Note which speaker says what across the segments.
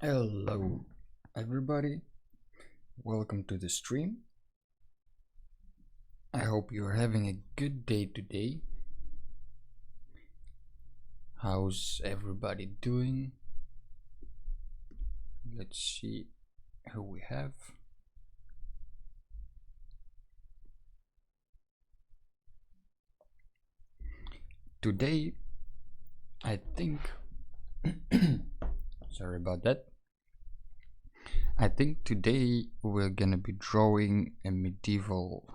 Speaker 1: Hello, everybody. Welcome to the stream. I hope you're having a good day today. How's everybody doing? Let's see who we have. Today, I think, sorry about that. I think today we're gonna be drawing a medieval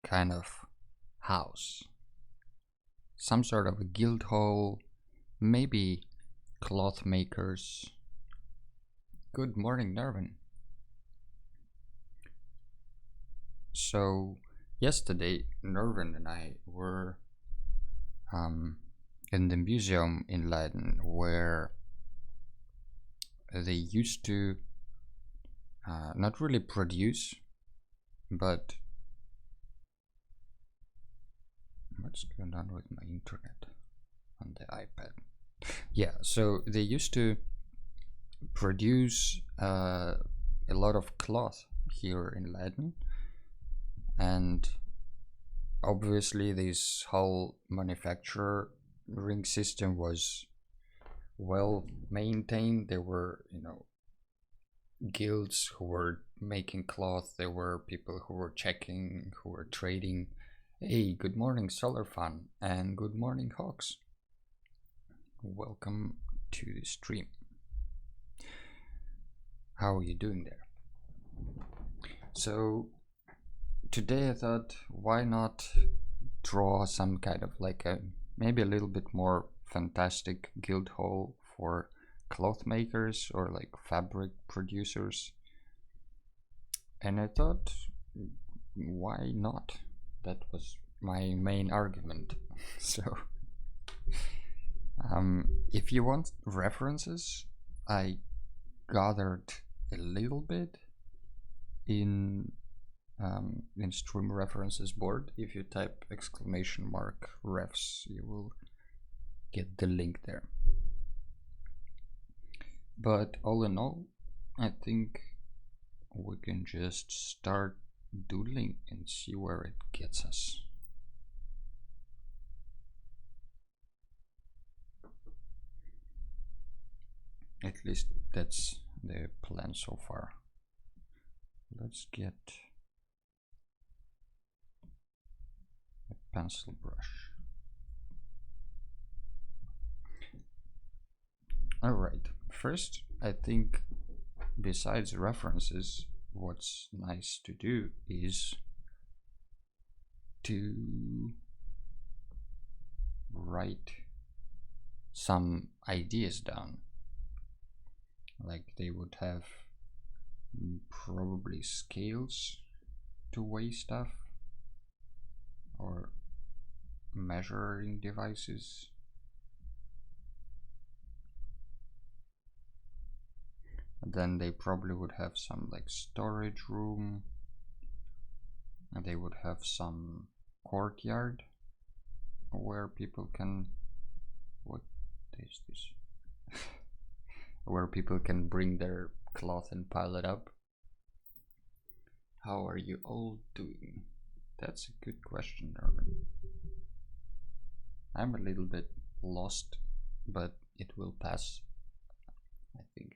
Speaker 1: kind of house. Some sort of a guild hall, maybe cloth makers. Good morning, Nervin. So, yesterday, Nervin and I were in the museum in Leiden where they used to not really produce, but what's going on with my internet on the iPad? Yeah, so they used to produce a lot of cloth here in Leiden, and obviously this whole manufacturing system was well maintained. There were, guilds who were making cloth. There were people who were checking, who were trading. Hey, good morning, Solar Fun, and good morning, Hawks. Welcome to the stream. How are you doing there? So today I thought, why not draw some kind of like maybe a little bit more fantastic guild hall for cloth makers or like fabric producers. And I thought, why not? That was my main argument. So if you want references, I gathered a little bit in stream references board. If you type !refs, you will get the link there. But all in all, I think we can just start doodling and see where it gets us. At least that's the plan so far. Let's get a pencil brush. Alright, first I think besides references, what's nice to do is to write some ideas down. Like they would have probably scales to weigh stuff or measuring devices. Then they probably would have some like storage room, and they would have some courtyard where people can, what is this? Where people can bring their cloth and pile it up. How are you all doing? That's a good question, Erwin. I'm a little bit lost, but it will pass, I think.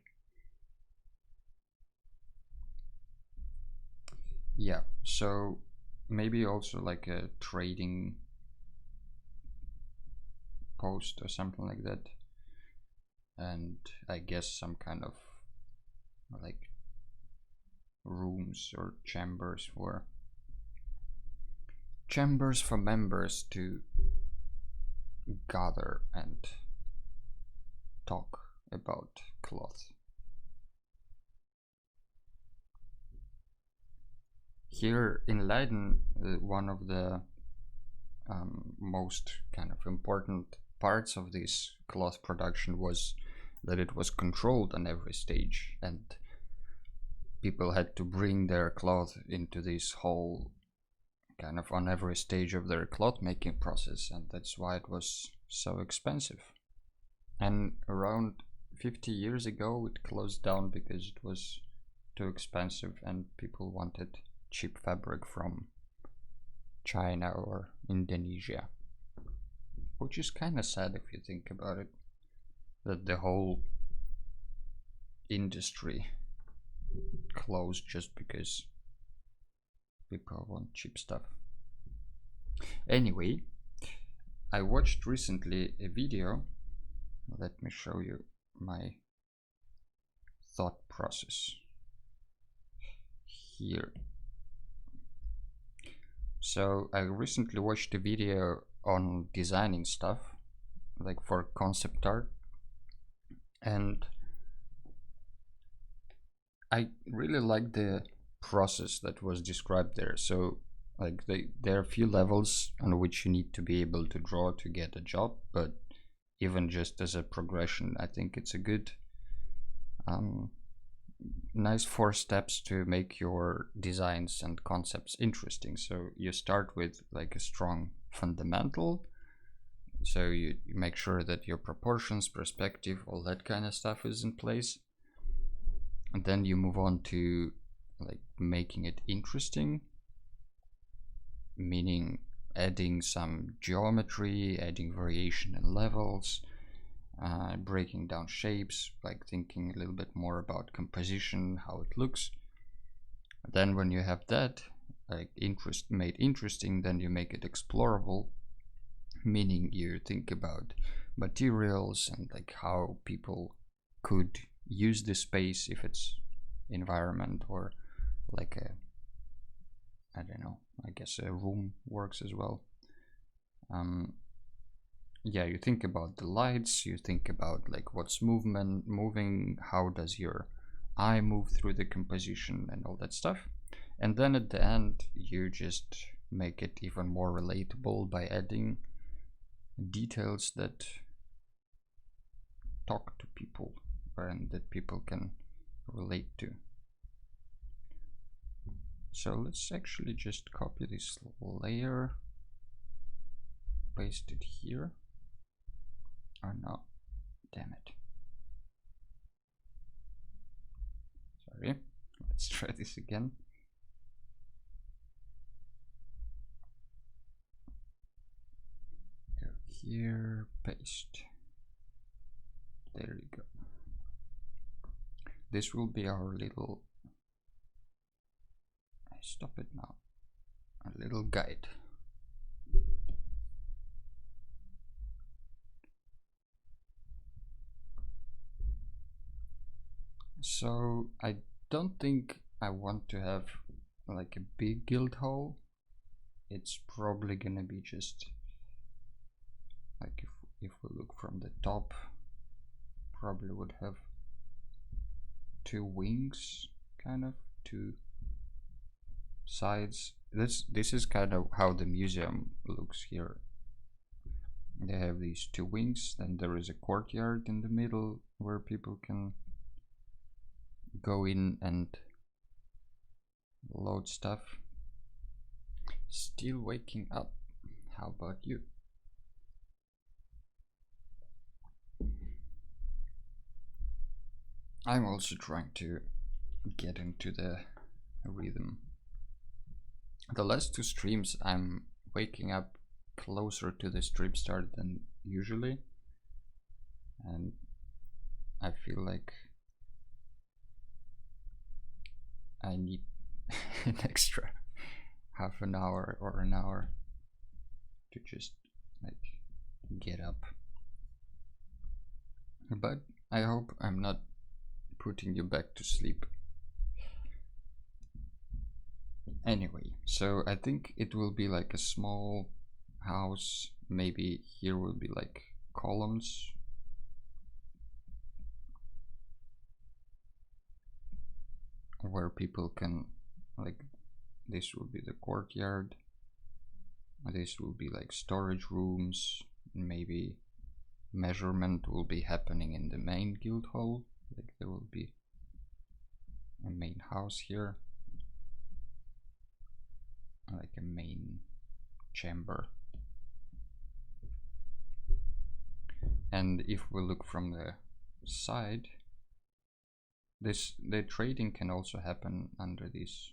Speaker 1: Yeah, so maybe also like a trading post or something like that. And I guess some kind of like rooms or chambers for members to gather and talk about cloth. Here in Leiden, one of the most kind of important parts of this cloth production was that it was controlled on every stage, and people had to bring their cloth into this whole kind of on every stage of their cloth making process, and that's why it was so expensive. And around 50 years ago it closed down because it was too expensive and people wanted cheap fabric from China or Indonesia, which is kind of sad if you think about it, that the whole industry closed just because people want cheap stuff. Anyway, I watched recently a video. Let me show you my thought process here. So I recently watched a video on designing stuff, like for concept art, and I really like the process that was described there. So like there are a few levels on which you need to be able to draw to get a job, but even just as a progression, I think it's a good nice 4 steps to make your designs and concepts interesting. So you start with like a strong fundamental, so you make sure that your proportions, perspective, all that kind of stuff is in place, and then you move on to like making it interesting, meaning adding some geometry, adding variation in levels, breaking down shapes, like thinking a little bit more about composition, how it looks. Then when you have that like made interesting, then you make it explorable, meaning you think about materials and like how people could use the space if it's environment or like a, I don't know, I guess a room works as well. Yeah, you think about the lights, you think about like what's moving, how does your eye move through the composition and all that stuff. And then at the end you just make it even more relatable by adding details that talk to people and that people can relate to. So let's actually just copy this layer, paste it here. Oh no, damn it. Sorry, let's try this again. Go here, paste. There you go. This will be our little, stop it now, a little guide. So I don't think I want to have like a big guild hall. It's probably gonna be just like if we look from the top, probably would have 2 wings, kind of 2 sides. This is kind of how the museum looks here. They have these 2 wings, then there is a courtyard in the middle where people can go in and load stuff. Still waking up. How about you? I'm also trying to get into the rhythm. The last 2 streams I'm waking up closer to the stream start than usually, and I feel like I need an extra half an hour or an hour to just like get up. But I hope I'm not putting you back to sleep. Anyway, so I think it will be like a small house. Maybe here will be like columns. Where people can, like, this will be the courtyard. This will be like storage rooms. Maybe measurement will be happening in the main guild hall. Like there will be a main house here, like a main chamber. And if we look from the side, the trading can also happen under these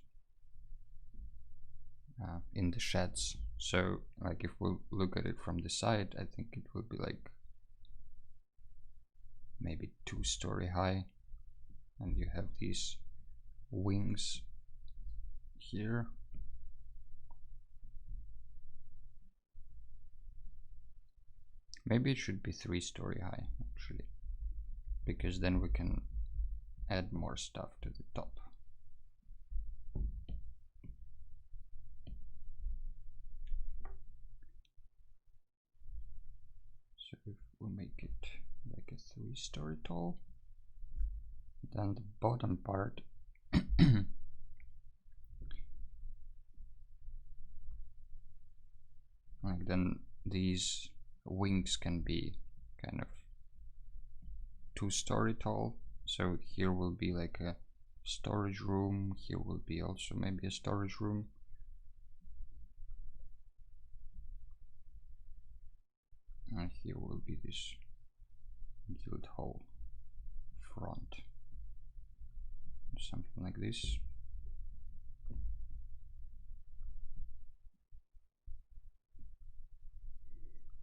Speaker 1: in the sheds. So like if we look at it from the side, I think it will be like maybe 2-story high, and you have these wings here. Maybe it should be 3-story high actually, because then we can add more stuff to the top. So if we make it like a 3-story tall, then the bottom part like then these wings can be kind of 2-story tall. So here will be like a storage room, here will be also maybe a storage room. And here will be this guild hall front, something like this.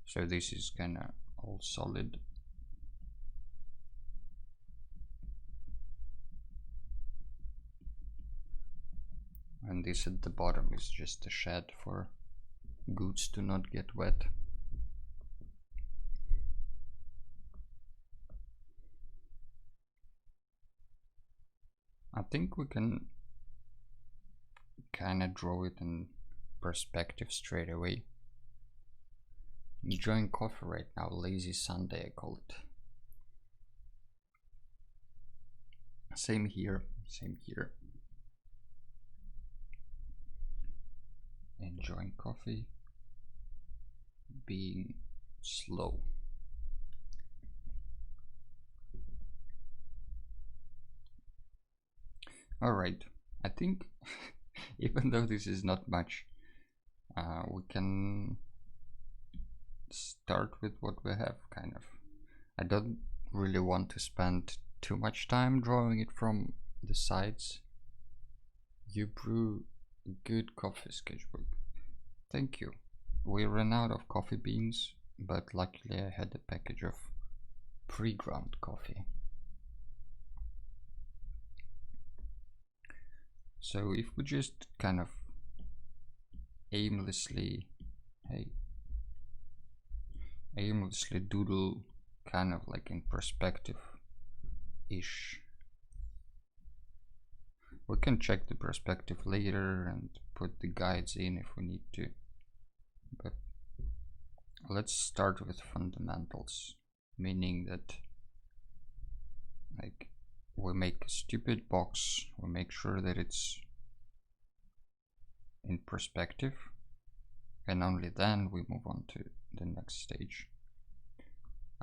Speaker 1: So this is kind of all solid. And this at the bottom is just a shed for goods to not get wet. I think we can kind of draw it in perspective straight away. Enjoying coffee right now, lazy Sunday I call it. Same here, same here. Enjoying coffee, being slow. Alright, I think even though this is not much, we can start with what we have, kind of. I don't really want to spend too much time drawing it from the sides. You brew good coffee, sketchbook. Thank you. We ran out of coffee beans, but luckily I had a package of pre-ground coffee. So if we just kind of aimlessly doodle kind of like in perspective-ish. We can check the perspective later and put the guides in if we need to. But let's start with fundamentals, meaning that like we make a stupid box, we make sure that it's in perspective, and only then we move on to the next stage.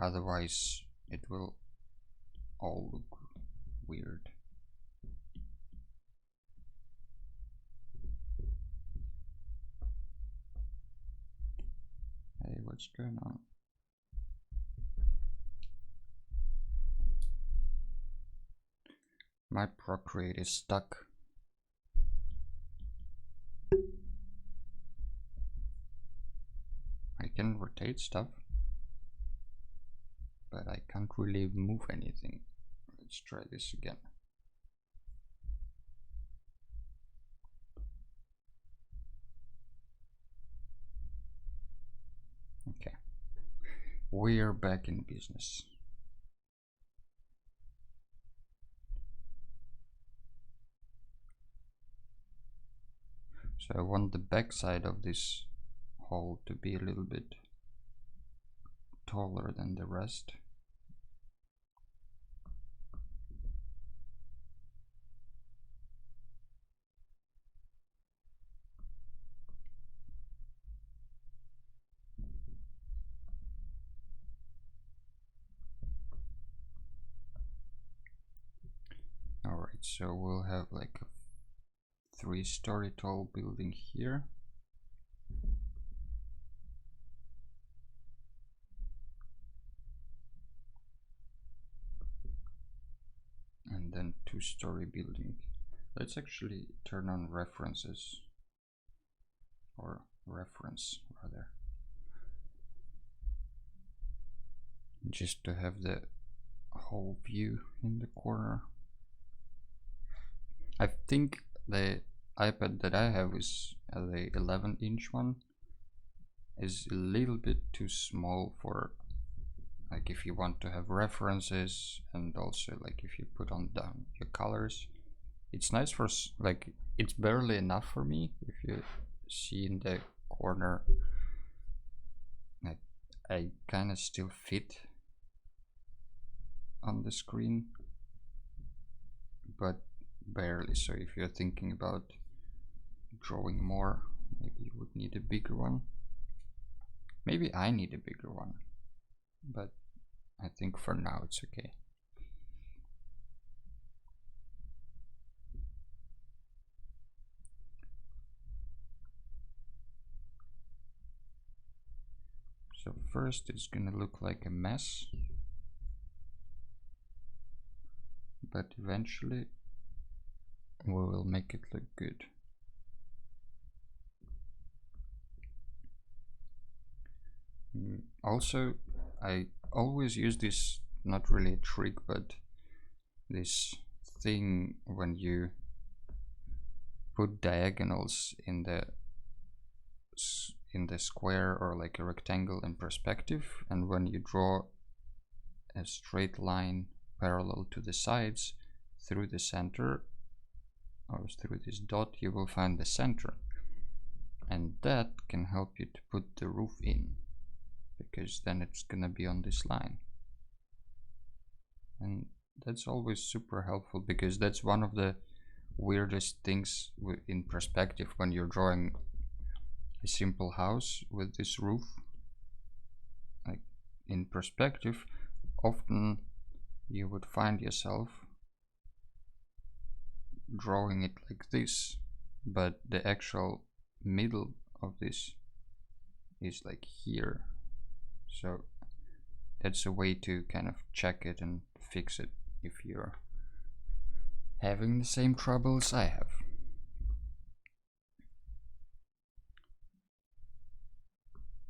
Speaker 1: Otherwise it will all look weird. Hey, what's going on? My procreate is stuck. I can rotate stuff, but I can't really move anything. Let's try this again. Okay, we're back in business. So I want the back side of this hole to be a little bit taller than the rest. Alright, so we'll have like a 3-story tall building here. two-story building. Let's actually turn on references, or reference rather, just to have the whole view in the corner. I think the iPad that I have is the 11-inch one, is a little bit too small for, like, if you want to have references, and also like if you put on down your colors. It's nice for, like, it's barely enough for me. If you see in the corner, I kind of still fit on the screen, but barely. So if you're thinking about drawing more, maybe you would need a bigger one. Maybe I need a bigger one, but I think for now it's okay. So first it's gonna look like a mess, but eventually we will make it look good. Also, I always use this, not really a trick, but this thing when you put diagonals in the square or like a rectangle in perspective, and when you draw a straight line parallel to the sides through the center, or through this dot, you will find the center, and that can help you to put the roof in, because then it's gonna be on this line. And that's always super helpful, because that's one of the weirdest things in perspective when you're drawing a simple house with this roof. Like, in perspective, often you would find yourself drawing it like this, but the actual middle of this is like here. So that's a way to kind of check it and fix it if you're having the same troubles I have.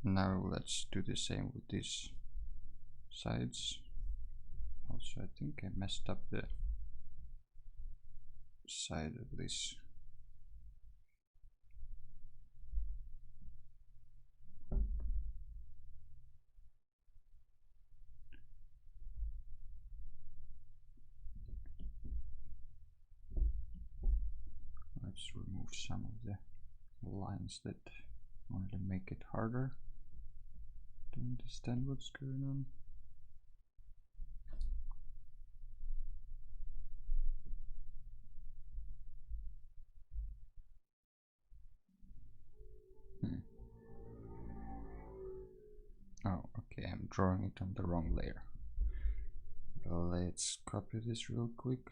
Speaker 1: Now let's do the same with these sides. Also, I think I messed up the side of this. Let's remove some of the lines that only make it harder to understand what's going on. Oh, okay, I'm drawing it on the wrong layer. Let's copy this real quick.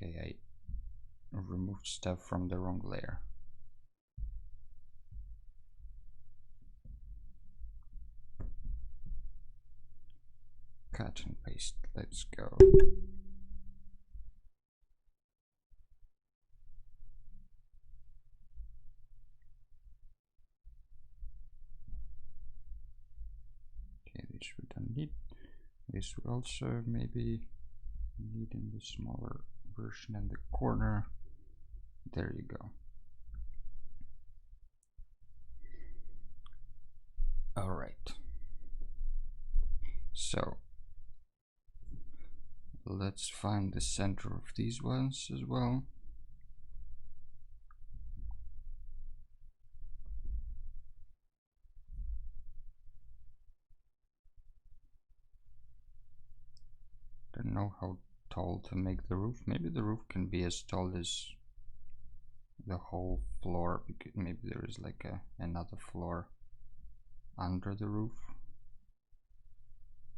Speaker 1: Okay, I removed stuff from the wrong layer. Cut and paste, let's go. Okay, this we don't need. This we also maybe need in the smaller version in the corner. There you go. All right. So let's find the center of these ones as well. Don't know how tall to make the roof. Maybe the roof can be as tall as the whole floor, because maybe there is like another floor under the roof,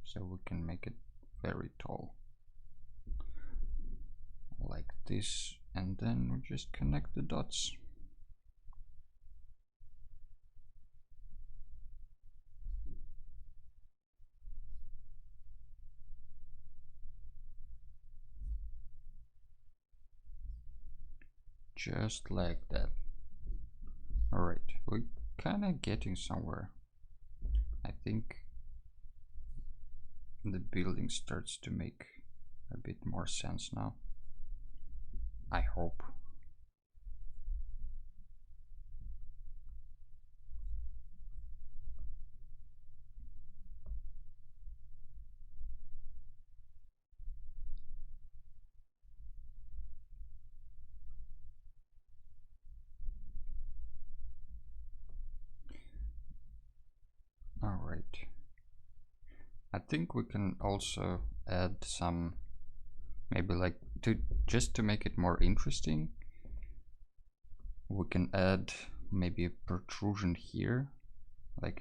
Speaker 1: so we can make it very tall like this, and then we just connect the dots. Just like that. Alright, we're kinda getting somewhere. I think the building starts to make a bit more sense now. I hope. Alright. I think we can also add some, maybe like just to make it more interesting, we can add maybe a protrusion here, like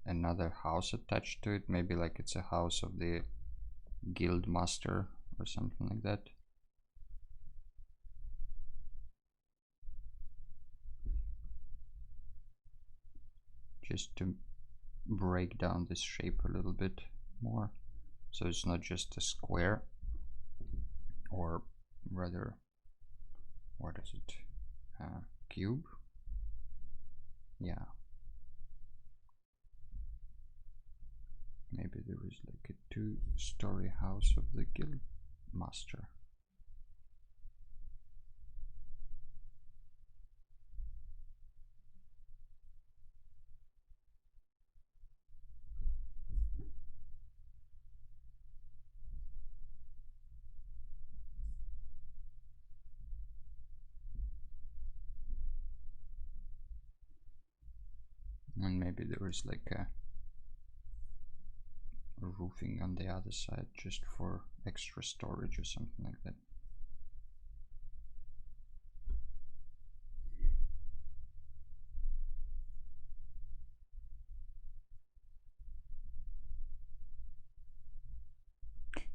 Speaker 1: another house attached to it, maybe like it's a house of the guild master or something like that. Just to break down this shape a little bit more, so it's not just a square, or rather, what is it, cube? Yeah, maybe there is like a 2-story house of the guild master. And maybe there is like a roofing on the other side just for extra storage or something like that.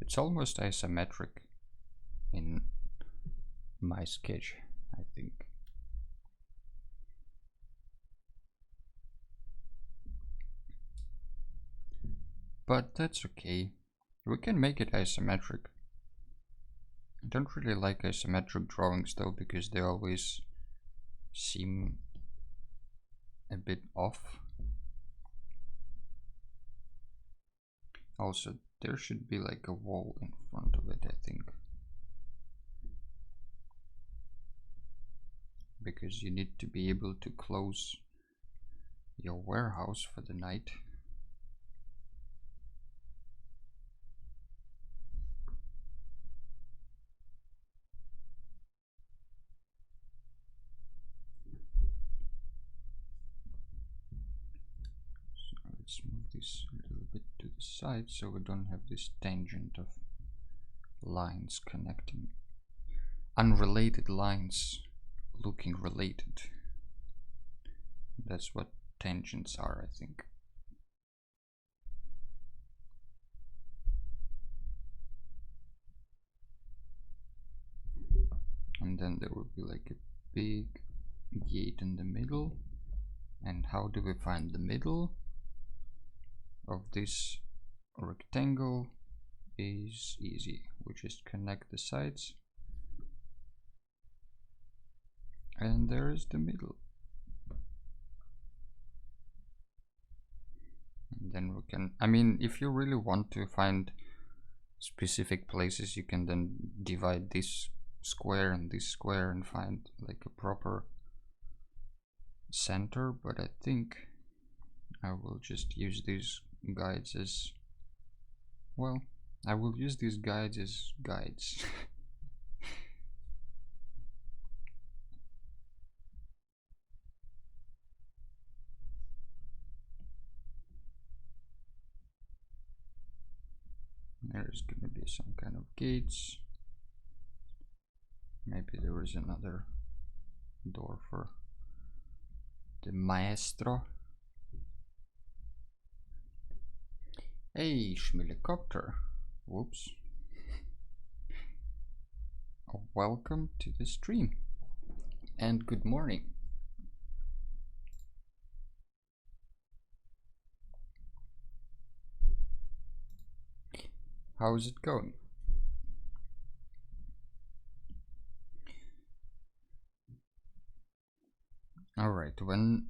Speaker 1: It's almost isometric in my sketch, I think. But that's okay. We can make it isometric. I don't really like isometric drawings though, because they always seem a bit off. Also, there should be like a wall in front of it, I think. Because you need to be able to close your warehouse for the night. So let's move this a little bit to the side so we don't have this tangent of lines connecting. Unrelated lines looking related. That's what tangents are, I think. And then there will be like a big gate in the middle. And how do we find the middle of this rectangle? Is easy. We just connect the sides. And there is the middle. And then we can, I mean, if you really want to find specific places, you can then divide this square and find like a proper center, but I think I will just use these guides as, well, I will use these guides as guides. There's gonna be some kind of gates. Maybe there is another door for the maestro. Hey, Schmilicopter. Whoops. Welcome to the stream. And good morning. How is it going? Alright, when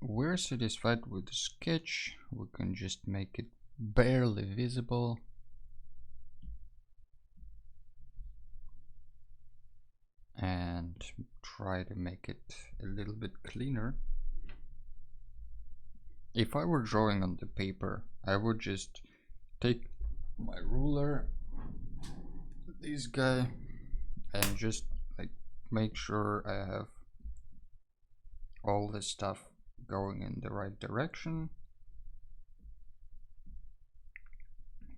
Speaker 1: we're satisfied with the sketch, we can just make it barely visible. And try to make it a little bit cleaner. If I were drawing on the paper, I would just take my ruler, this guy, and just like make sure I have all the stuff going in the right direction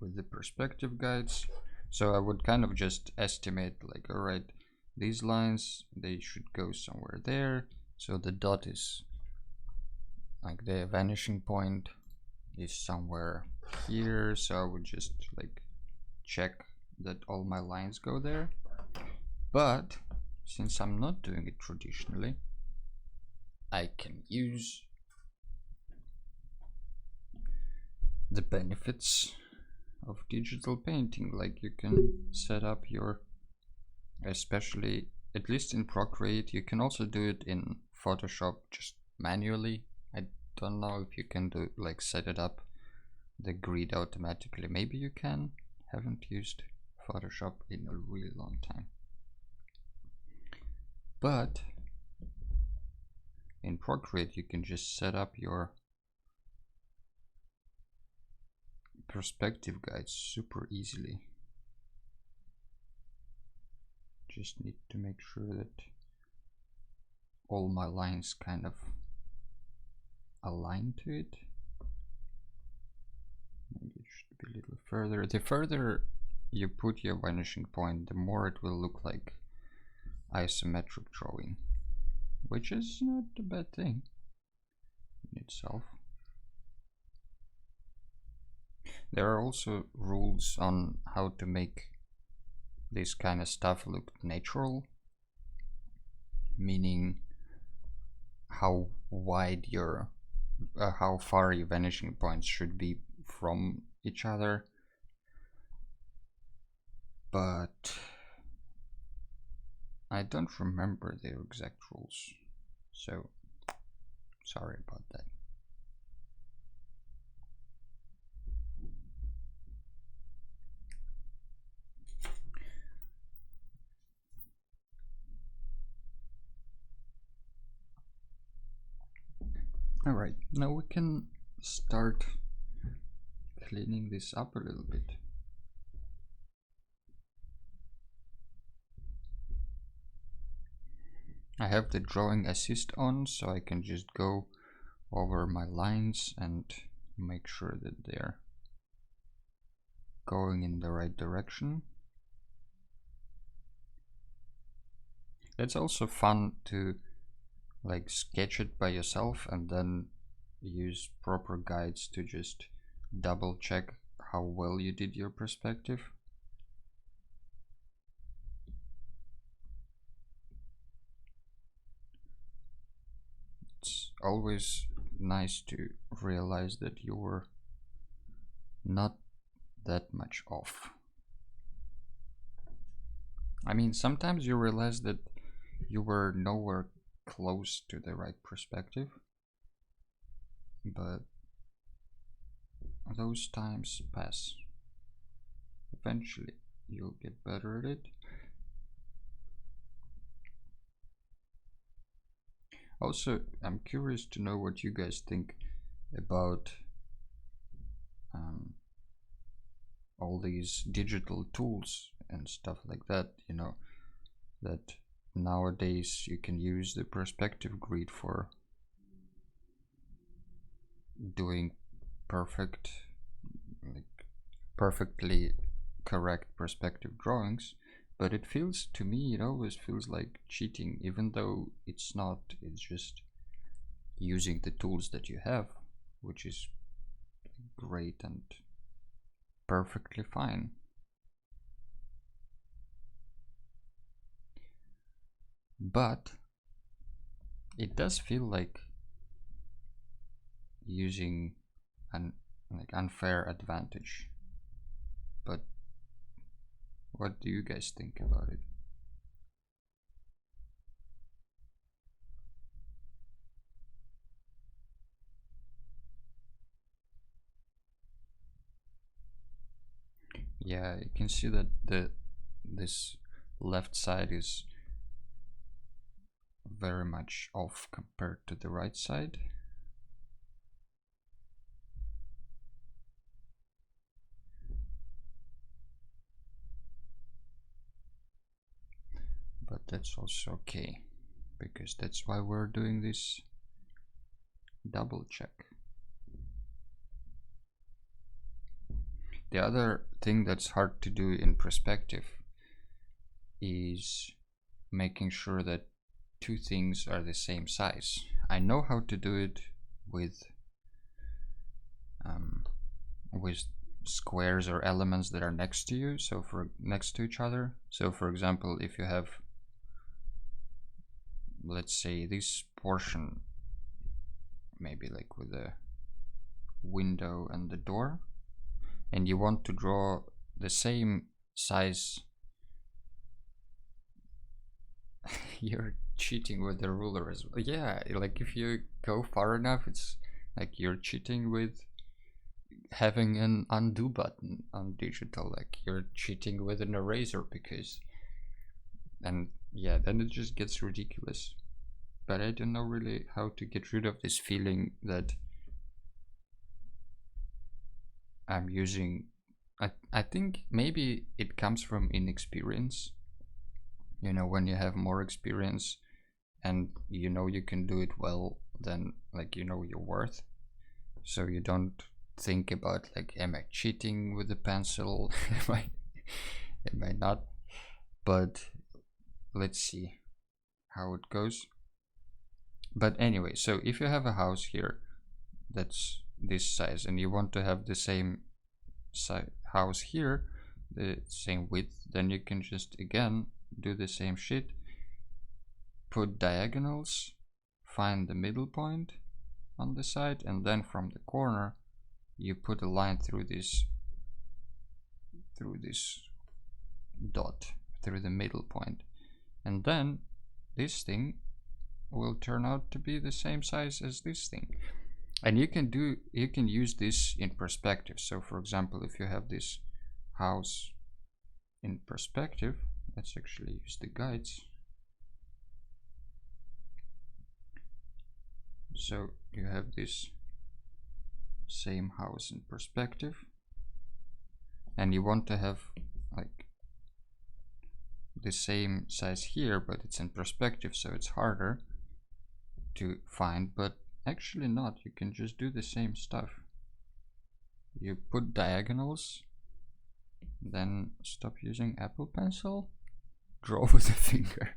Speaker 1: with the perspective guides. So I would kind of just estimate like, all right, these lines, they should go somewhere there. So the dot is like the vanishing point is somewhere here. So I would just like check that all my lines go there. But since I'm not doing it traditionally, I can use the benefits of digital painting. Like you can set up your, especially at least in Procreate, you can also do it in Photoshop just manually. I don't know if you can do like set it up the grid automatically. Maybe you can. Haven't used Photoshop in a really long time. But in Procreate you can just set up your perspective guides super easily. Just need to make sure that all my lines kind of align to it. Maybe it should be a little further. The further you put your vanishing point, the more it will look like isometric drawing, which is not a bad thing in itself. There are also rules on how to make this kind of stuff look natural, meaning how wide your how far your vanishing points should be from each other. But I don't remember their exact rules, so sorry about that. Alright, now we can start cleaning this up a little bit. I have the drawing assist on, so I can just go over my lines and make sure that they're going in the right direction. It's also fun to like sketch it by yourself and then use proper guides to just double check how well you did your perspective. It's always nice to realize that you were not that much off. I mean, sometimes you realize that you were nowhere close to the right perspective, but those times pass. Eventually you'll get better at it. Also, I'm curious to know what you guys think about all these digital tools and stuff like that, you know, that nowadays you can use the perspective grid for doing perfectly correct perspective drawings, but it feels to me, it always feels like cheating, even though it's not. It's just using the tools that you have, which is great and perfectly fine. But it does feel like using an unfair advantage. But what do you guys think about it? Yeah, you can see that this left side is very much off compared to the right side. But that's also okay, because that's why we're doing this double check. The other thing that's hard to do in perspective is making sure that two things are the same size. I know how to do it with squares or elements that are next to you, so for next to each other. So for example, if you have, let's say, this portion, maybe like with the window and the door, and you want to draw the same size. You're cheating with the ruler as well. Yeah, like if you go far enough, it's like you're cheating with having an undo button on digital. Like you're cheating with an eraser, because, and yeah, then it just gets ridiculous. But I don't know really how to get rid of this feeling that I'm using. I think maybe it comes from inexperience. You know, when you have more experience and you know you can do it well, then like you know your worth. So you don't think about like, am I cheating with the pencil? Am I not? But let's see how it goes. But anyway, so if you have a house here that's this size and you want to have the same house here, the same width, then you can just again do the same shit, put diagonals, find the middle point on the side, and then from the corner you put a line through this dot, through the middle point, and then this thing will turn out to be the same size as this thing. And you can use this in perspective. So for example, if you have this house in perspective, let's actually use the guides. So you have this same house in perspective, and you want to have like the same size here, but it's in perspective, so it's harder to find. But actually not, you can just do the same stuff. You put diagonals, then stop using Apple Pencil, draw with the finger.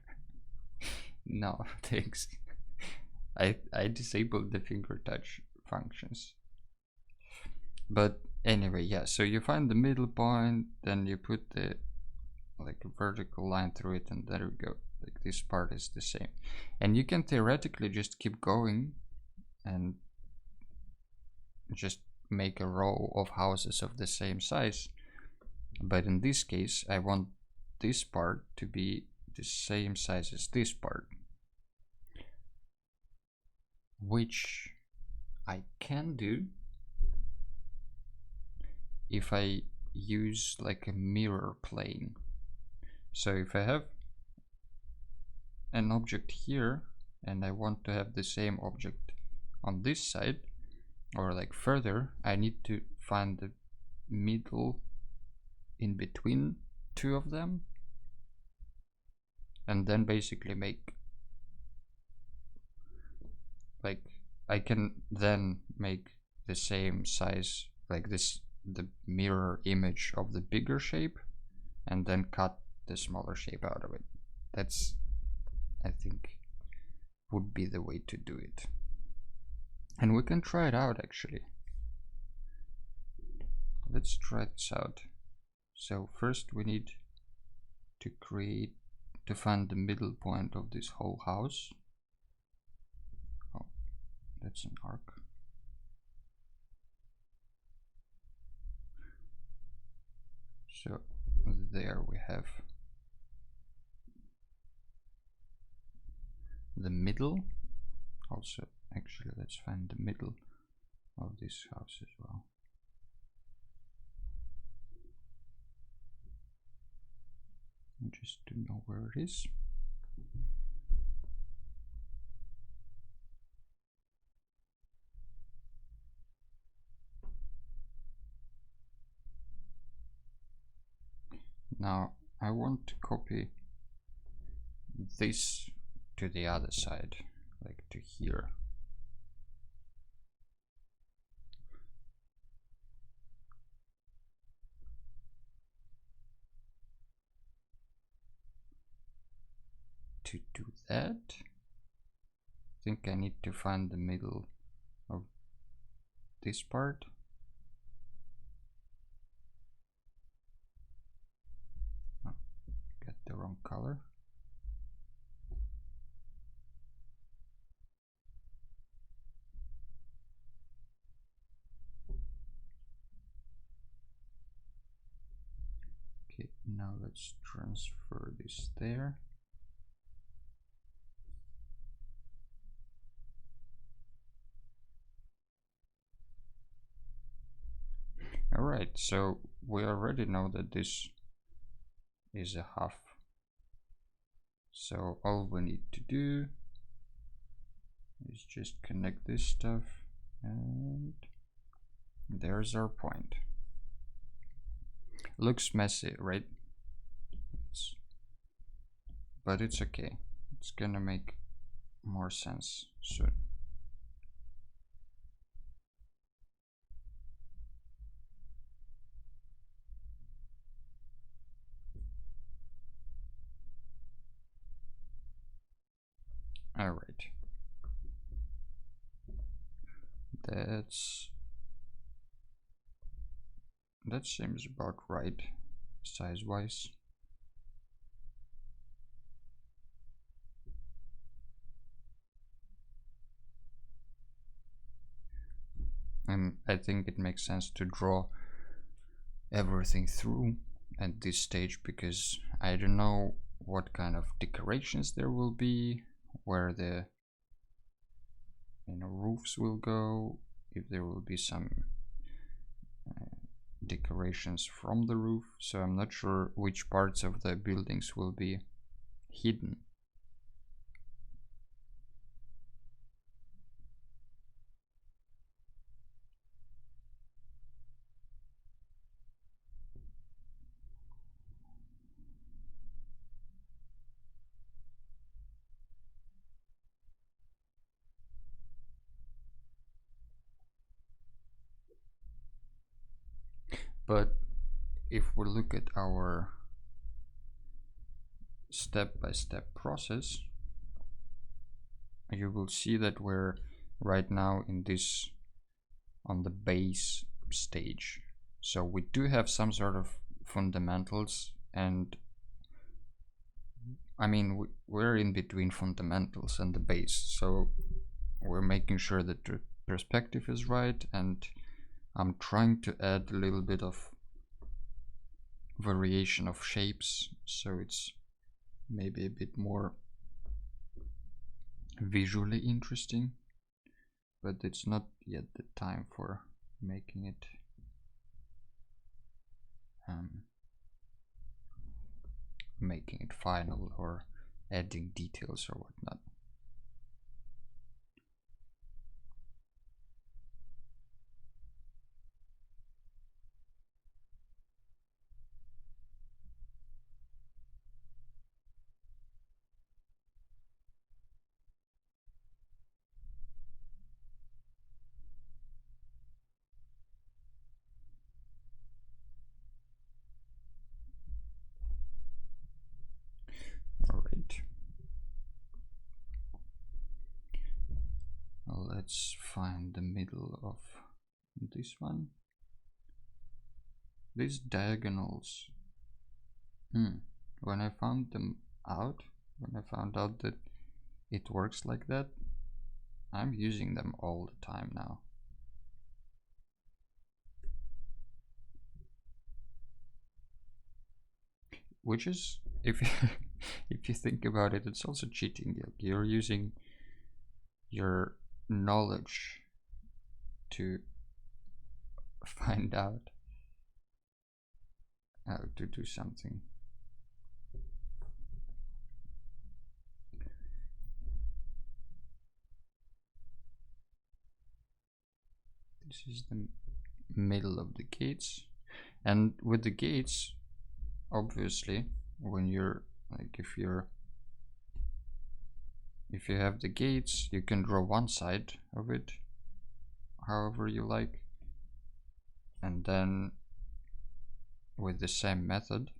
Speaker 1: No, thanks. I disabled the finger touch functions. But anyway, yeah, so you find the middle point, then you put the like a vertical line through it, and there we go. Like this part is the same. And you can theoretically just keep going and just make a row of houses of the same size. But in this case, I want this part to be the same size as this part, which I can do if I use like a mirror plane. So if I have an object here and I want to have the same object on this side, or like further, I need to find the middle in between two of them, and then basically make like, I can then make the same size like this, the mirror image of the bigger shape, and then cut the smaller shape out of it. That's, I think, would be the way to do it. And we can try it out actually. Let's try this out. So first we need to find the middle point of this whole house. Oh, that's an arc. So there we have the middle. Also, actually, let's find the middle of this house as well. just to know where it is. Now I want to copy this to the other side, like to here. To do that, I think I need to find the middle of this part. Oh, got the wrong color. Okay, now let's transfer this there. Alright, so we already know that this is a half. So all we need to do is just connect this stuff, and there's our point. Looks messy, right? But it's okay. It's gonna make more sense soon. All right. That seems about right, size-wise. And I think it makes sense to draw everything through at this stage, because I don't know what kind of decorations there will be, where the roofs will go, if there will be some decorations from the roof, so I'm not sure which parts of the buildings will be hidden. But if we look at our step-by-step process, you will see that we're right now in this, on the base stage. So we do have some sort of fundamentals, and I mean we're in between fundamentals and the base, so we're making sure that the perspective is right, and I'm trying to add a little bit of variation of shapes, so it's maybe a bit more visually interesting, but it's not yet the time for making it final or adding details or whatnot. All right. Let's find the middle of this one. These diagonals, when I found them out, when I found out that it works like that, I'm using them all the time now. Which is, if you think about it, it's also cheating. You're using your knowledge to find out how to do something. This is the middle of the gates. And with the gates, obviously, when you're like, if you have the gates, you can draw one side of it however you like, and then with the same method,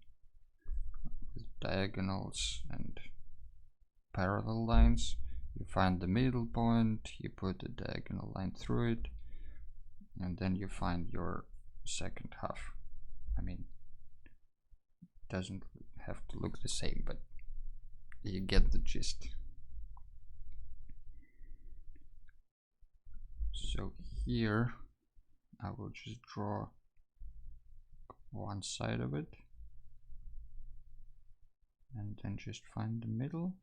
Speaker 1: with diagonals and parallel lines, you find the middle point, you put a diagonal line through it, and then you find your second half. I mean, it doesn't have to look the same, but you get the gist. So here I will just draw one side of it and then just find the middle,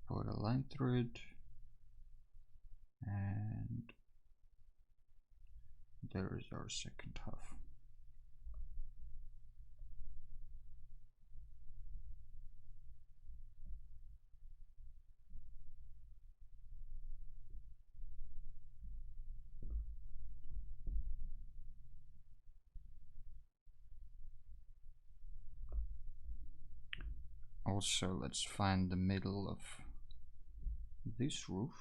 Speaker 1: put a line through it, and there is our second half. Also, let's find the middle of this roof.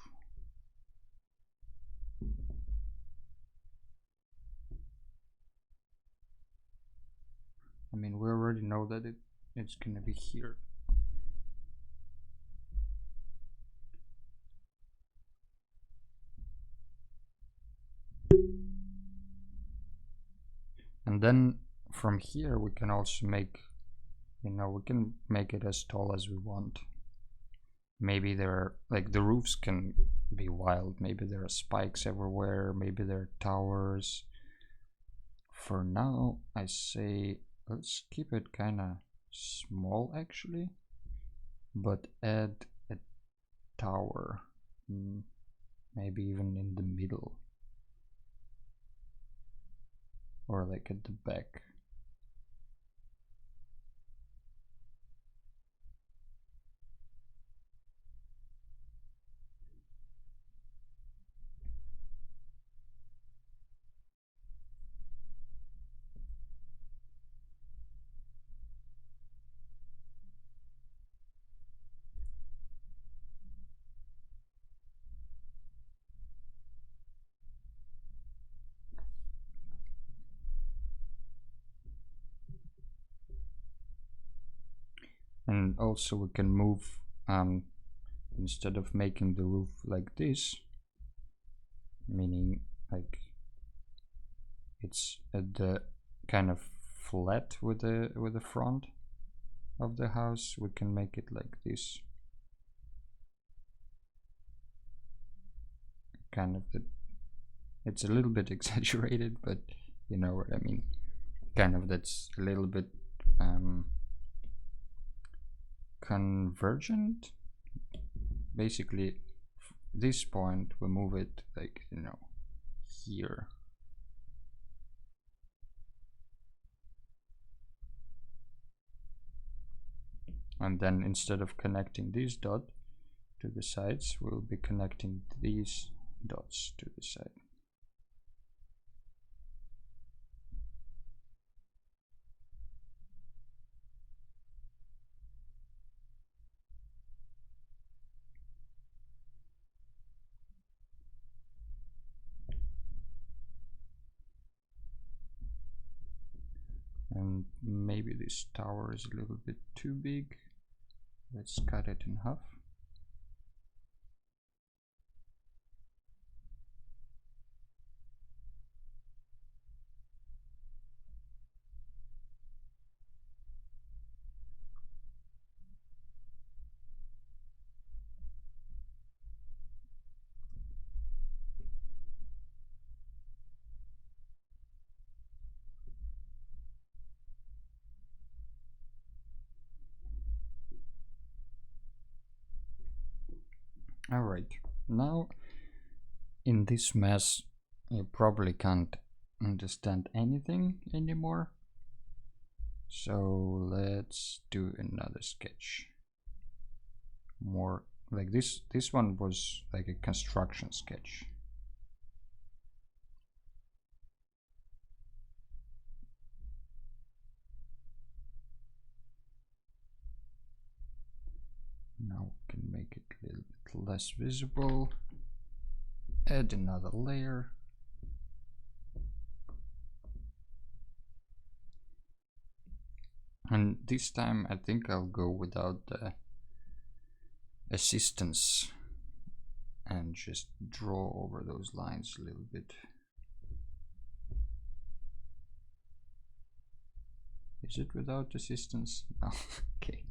Speaker 1: I mean, we already know that it's gonna be here. And then from here we can also make, you know, we can make it as tall as we want. Maybe there are, like, the roofs can be wild. Maybe there are spikes everywhere, maybe there are towers. For now, I say let's keep it kind of small actually, but add a tower, maybe even in the middle, or like at the back. And also we can move, instead of making the roof like this, meaning like it's at the kind of flat with the front of the house, we can make it like this. Kind of it's a little bit exaggerated, but you know what I mean. Kind of, that's a little bit convergent. Basically, this point we move it like, you know, here. And then instead of connecting this dot to the sides, we'll be connecting these dots to the side. And maybe this tower is a little bit too big. Let's cut it in half. Alright, now in this mess you probably can't understand anything anymore, so let's do another sketch, more like this one was like a construction sketch. Now we can make it a little bit less visible. Add another layer. And this time I think I'll go without the assistance and just draw over those lines a little bit. Is it without assistance? No. Okay.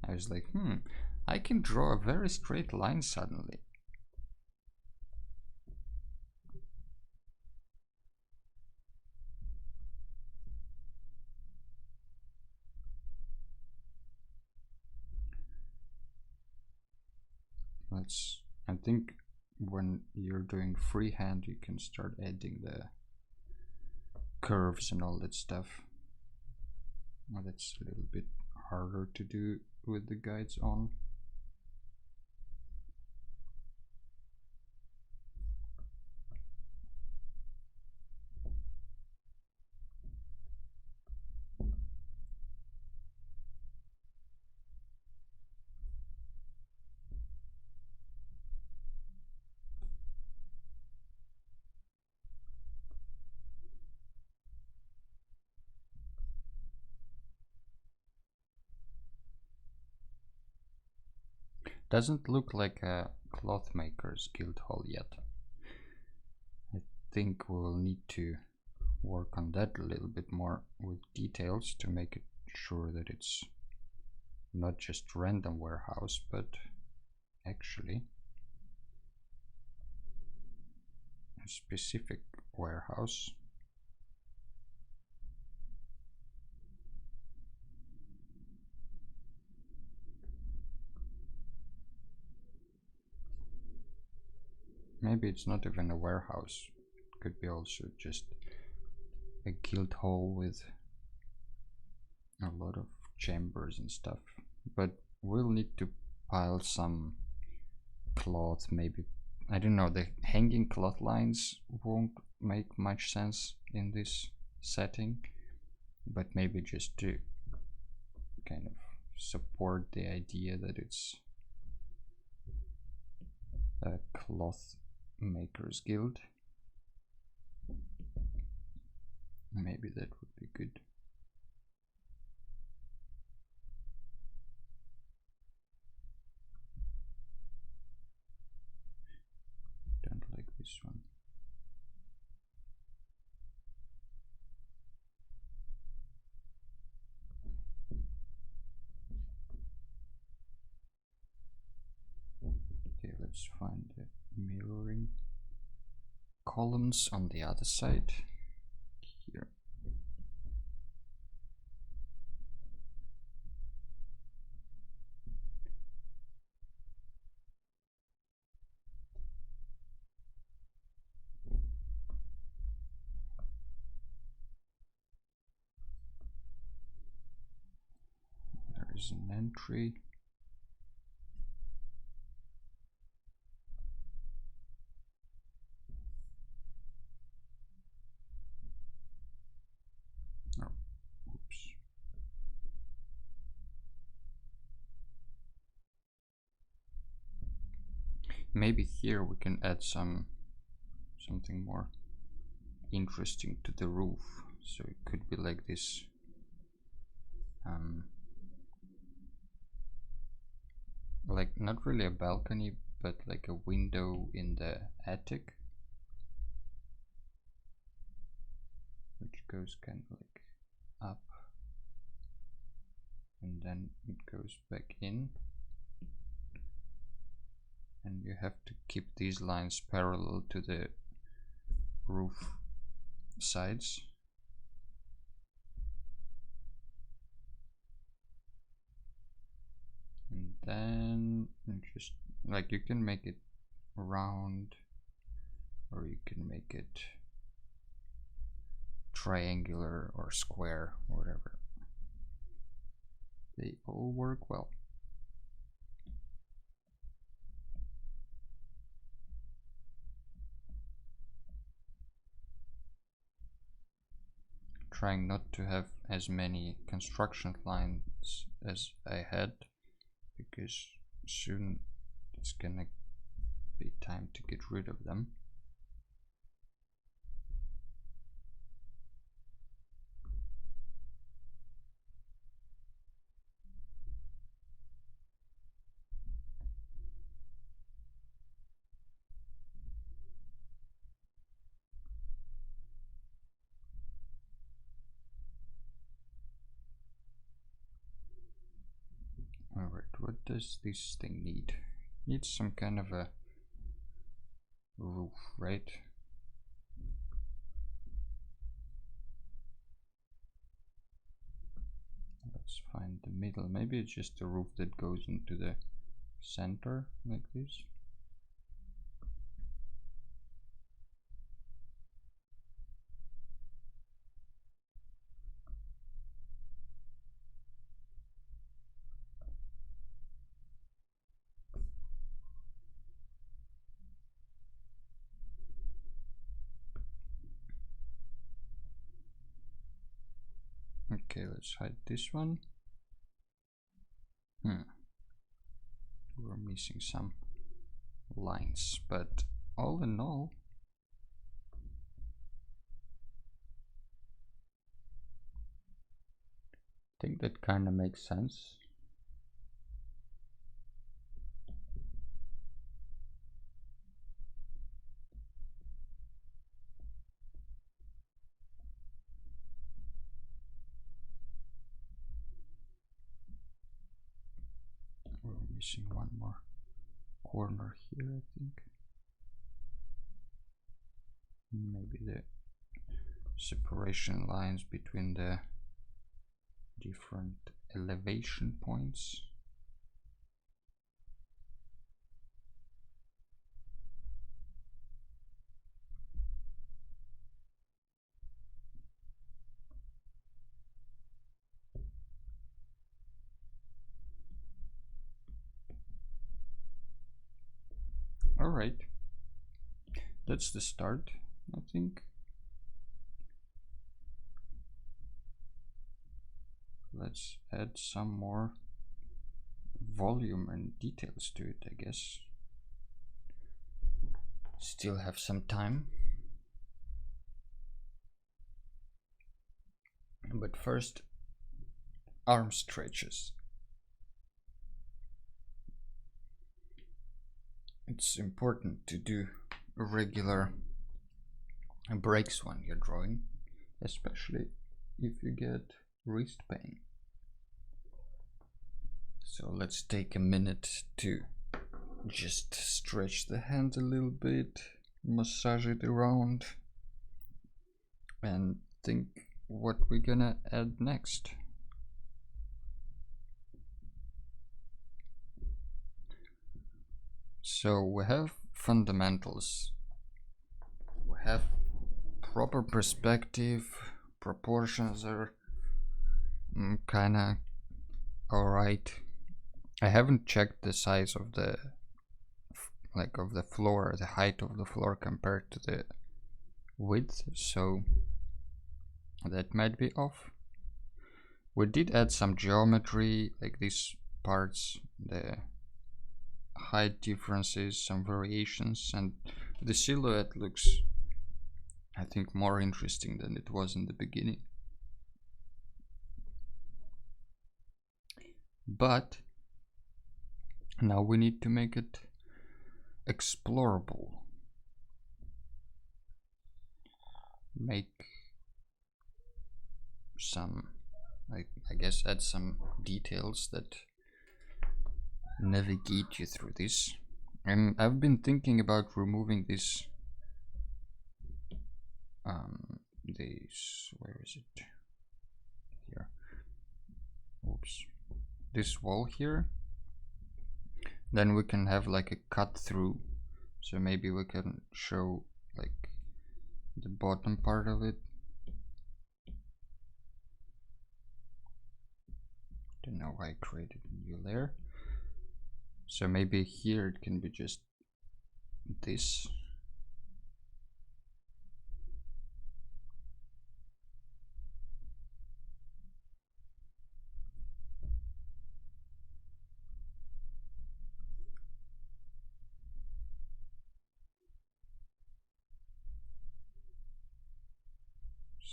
Speaker 1: I was like, I can draw a very straight line suddenly. I think when you're doing freehand, you can start adding the curves and all that stuff. Well, that's a little bit harder to do with the guides on. Doesn't look like a cloth maker's guild hall yet. I think we'll need to work on that a little bit more with details to make it sure that it's not just random warehouse, but actually a specific warehouse. Maybe it's not even a warehouse. It could be also just a guild hall with a lot of chambers and stuff. But we'll need to pile some cloth, maybe. I don't know, the hanging cloth lines won't make much sense in this setting, but maybe just to kind of support the idea that it's a cloth makers guild. Maybe that would be good. Don't like this one. Okay, let's find the mirroring columns on the other side. Here. There is an entry. Oh, oops. Maybe here we can add something more interesting to the roof. So it could be like this. Like not really a balcony, but like a window in the attic, which goes kind of like up and then it goes back in, and you have to keep these lines parallel to the roof sides. And then just like you can make it round or you can make it triangular or square or whatever. They all work well. trying not to have as many construction lines as I had, because soon it's gonna be time to get rid of them. Alright, what does this thing need? Needs some kind of a roof, right? Let's find the middle. Maybe it's just a roof that goes into the center like this. Okay, let's hide this one. We're missing some lines, but all in all, I think that kind of makes sense. We're missing one more corner here, I think. Maybe the separation lines between the different elevation points. All right, that's the start, I think. Let's add some more volume and details to it, I guess. Still have some time. But first, arm stretches. It's important to do regular breaks when you're drawing, especially if you get wrist pain. So let's take a minute to just stretch the hand a little bit, massage it around, and think what we're gonna add next. So we have fundamentals, we have proper perspective, proportions are kinda alright. I haven't checked the size of the of the floor, the height of the floor compared to the width, so that might be off. We did add some geometry, like these parts, the height differences, some variations, and the silhouette looks, I think, more interesting than it was in the beginning. But now we need to make it explorable. Make some, I guess, add some details that navigate you through this. And I've been thinking about removing this where is it? Here. Oops. This wall here. Then we can have like a cut through, so maybe we can show like the bottom part of it. Don't know why I created a new layer. So maybe here it can be just this.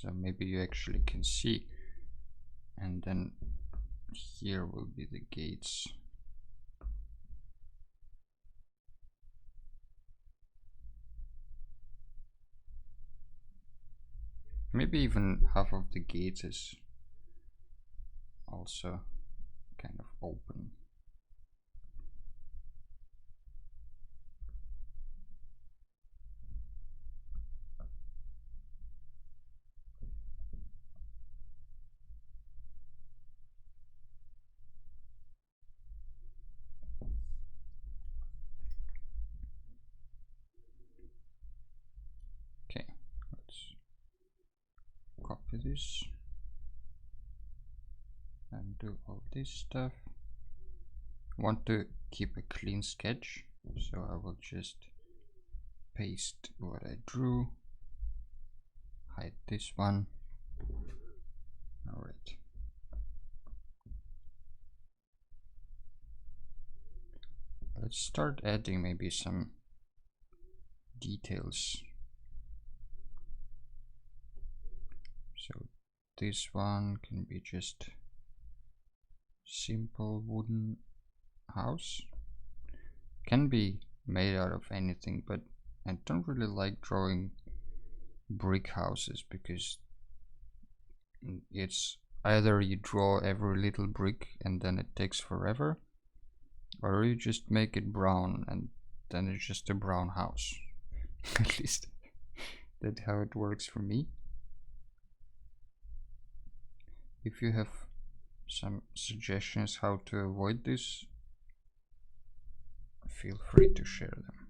Speaker 1: so maybe you actually can see. And then here will be the gates. Maybe even half of the gates is also kind of open. Okay, let's copy this and do all this stuff. I want to keep a clean sketch, so I will just paste what I drew, hide this one. All right. Let's start adding maybe some details. So this one can be just simple wooden house. Can be made out of anything, but I don't really like drawing brick houses because it's either you draw every little brick and then it takes forever, or you just make it brown and then it's just a brown house. At least that's how it works for me. If you have some suggestions how to avoid this, feel free to share them.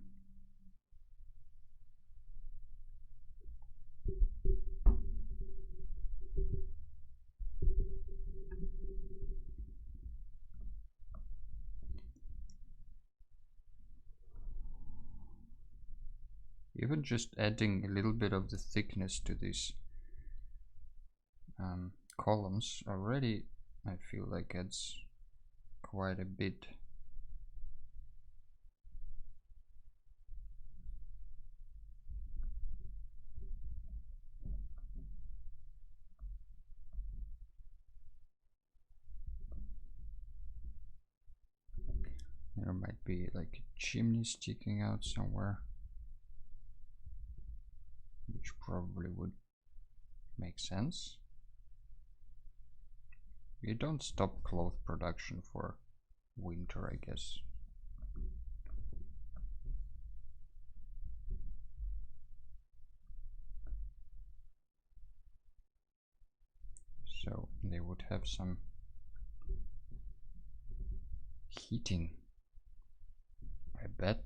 Speaker 1: Even just adding a little bit of the thickness to these columns already, I feel like adds quite a bit. There might be like a chimney sticking out somewhere, which probably would make sense. You don't stop cloth production for winter, I guess. So they would have some heating, I bet.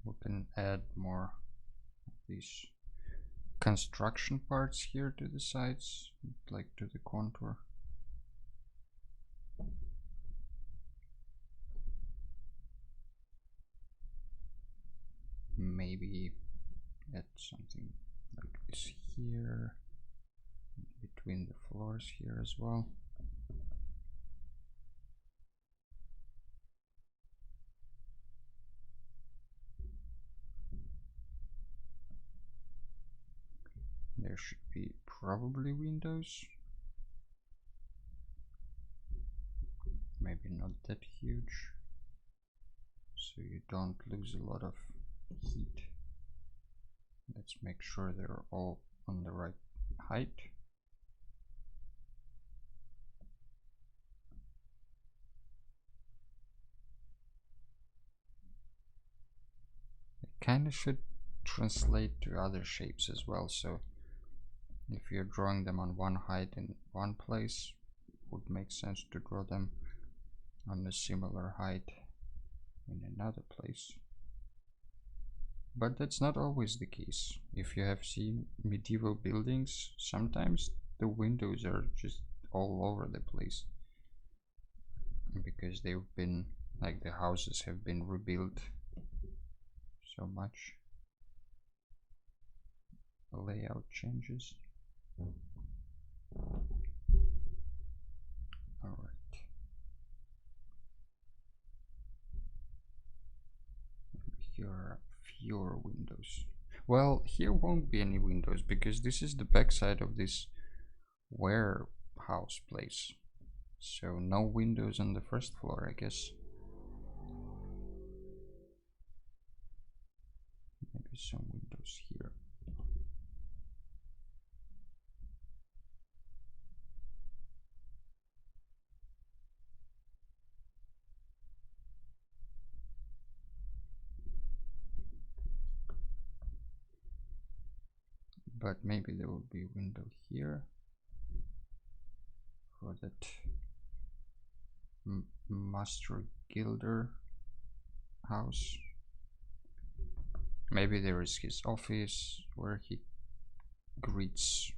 Speaker 1: We can add more of these construction parts here to the sides, like to the contour. Maybe add something like this here, between the floors here as well. There should be probably windows. Maybe not that huge, so you don't lose a lot of heat. Let's make sure they're all on the right height. It kind of should translate to other shapes as well, so If you're drawing them on one height in one place, would make sense to draw them on a similar height in another place. But that's not always the case. If you have seen medieval buildings, sometimes the windows are just all over the place because they've been, like, the houses have been rebuilt so much. Layout changes. Alright. Here are fewer windows. Well, here won't be any windows because this is the backside of this warehouse place. So no windows on the first floor, I guess. Maybe some windows here. But maybe there will be a window here for that master gilder house. Maybe there is his office where he greets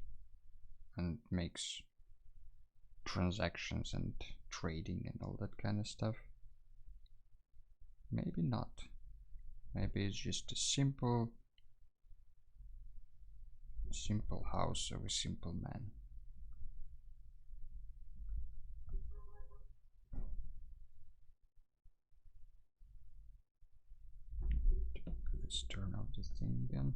Speaker 1: and makes transactions and trading and all that kind of stuff. Maybe not. Maybe it's just a simple house of a simple man. Let's turn off the thing again.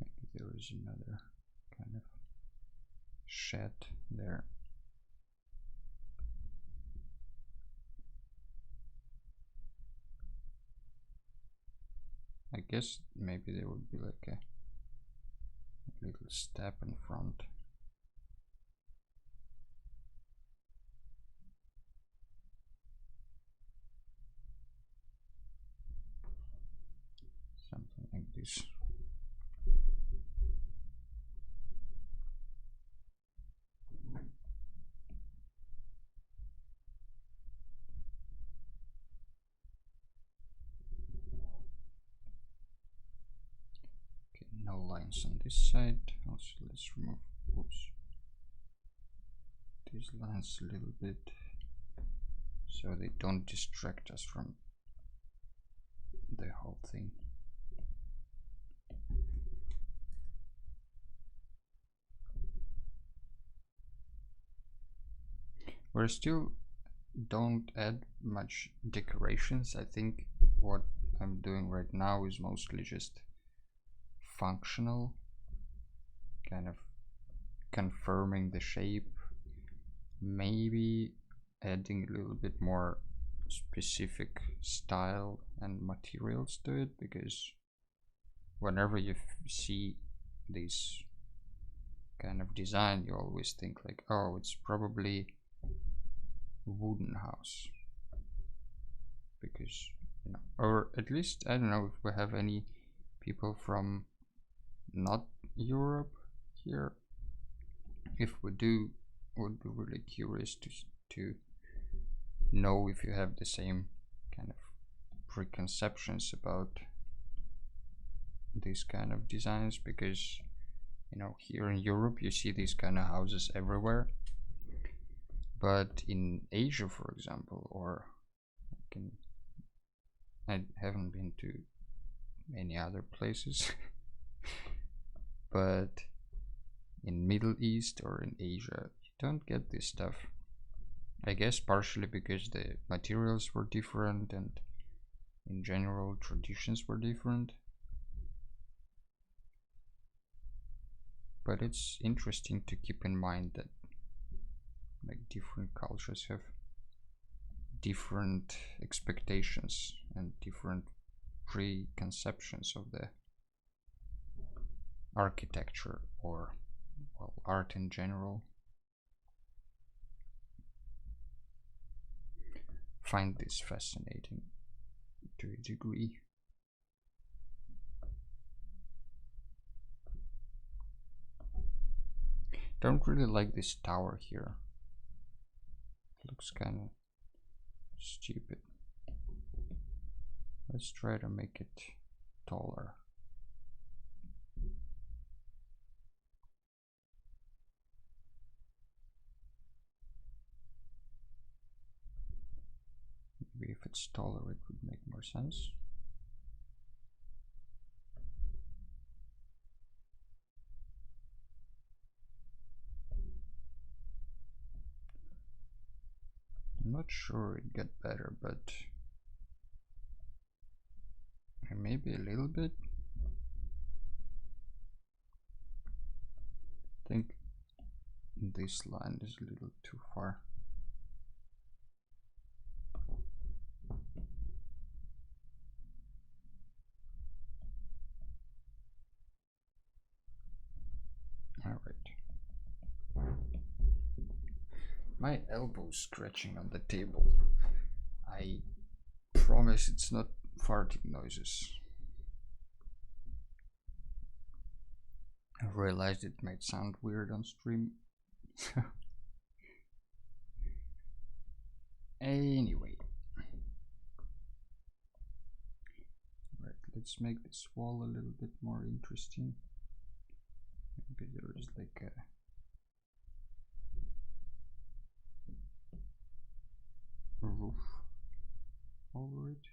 Speaker 1: Maybe there is another kind of shed there. I guess maybe there would be like a little step in front. Something like this. No lines on this side. Also, let's remove, whoops, these lines a little bit so they don't distract us from the whole thing. We still don't add much decorations. I think what I'm doing right now is mostly just functional, kind of confirming the shape, maybe adding a little bit more specific style and materials to it, because whenever you see this kind of design you always think like, oh, it's probably wooden house, because, you know, or at least I don't know if we have any people from not Europe here. If we do, would be really curious to know if you have the same kind of preconceptions about these kind of designs, because, you know, here in Europe you see these kind of houses everywhere, but in Asia, for example, or I haven't been to any other places but in Middle East or in Asia you don't get this stuff. I guess partially because the materials were different and in general traditions were different, but it's interesting to keep in mind that like different cultures have different expectations and different preconceptions of the architecture or, well, art in general. Find this fascinating to a degree. Don't really like this tower here. It looks kind of stupid. Let's try to make it taller. Maybe if it's taller it would make more sense. I'm not sure it got better, but maybe a little bit. I think this line is a little too far. Alright. My elbow's scratching on the table. I promise it's not farting noises. I realized it might sound weird on stream. Anyway. Right, let's make this wall a little bit more interesting. Maybe there is like a roof over it.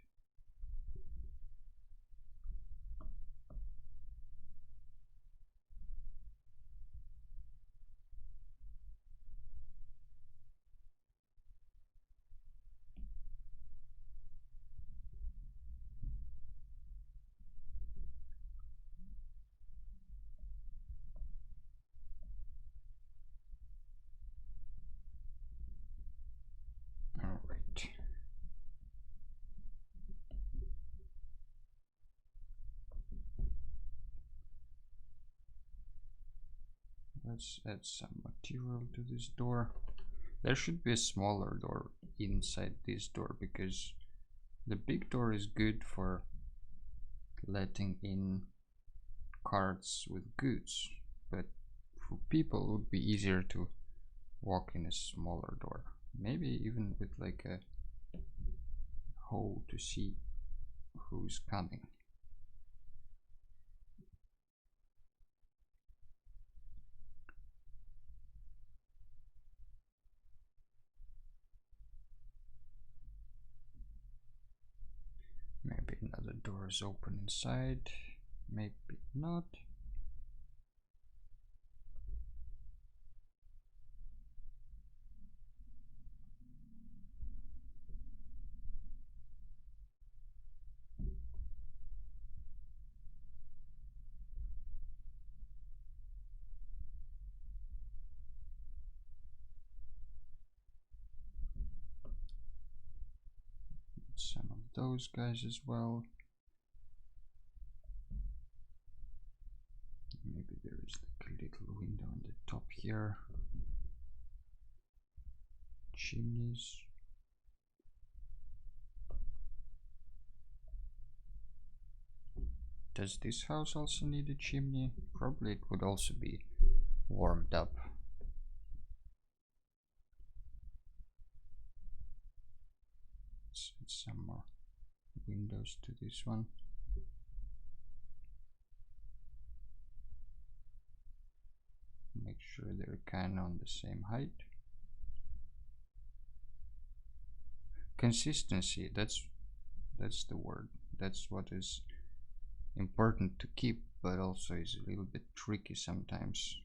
Speaker 1: All right. Let's add some material to this door. There should be a smaller door inside this door because the big door is good for letting in carts with goods, but for people it would be easier to walk in a smaller door, maybe even with like a hole to see who's coming. Maybe another door is open inside, maybe not. Some of those guys as well. Maybe there is like a little window on the top here. Chimneys. Does this house also need a chimney? Probably it would also be warmed up. Let's add some more windows to this one. Make sure they're kind of on the same height. Consistency, that's the word. That's what is important to keep, but also is a little bit tricky sometimes.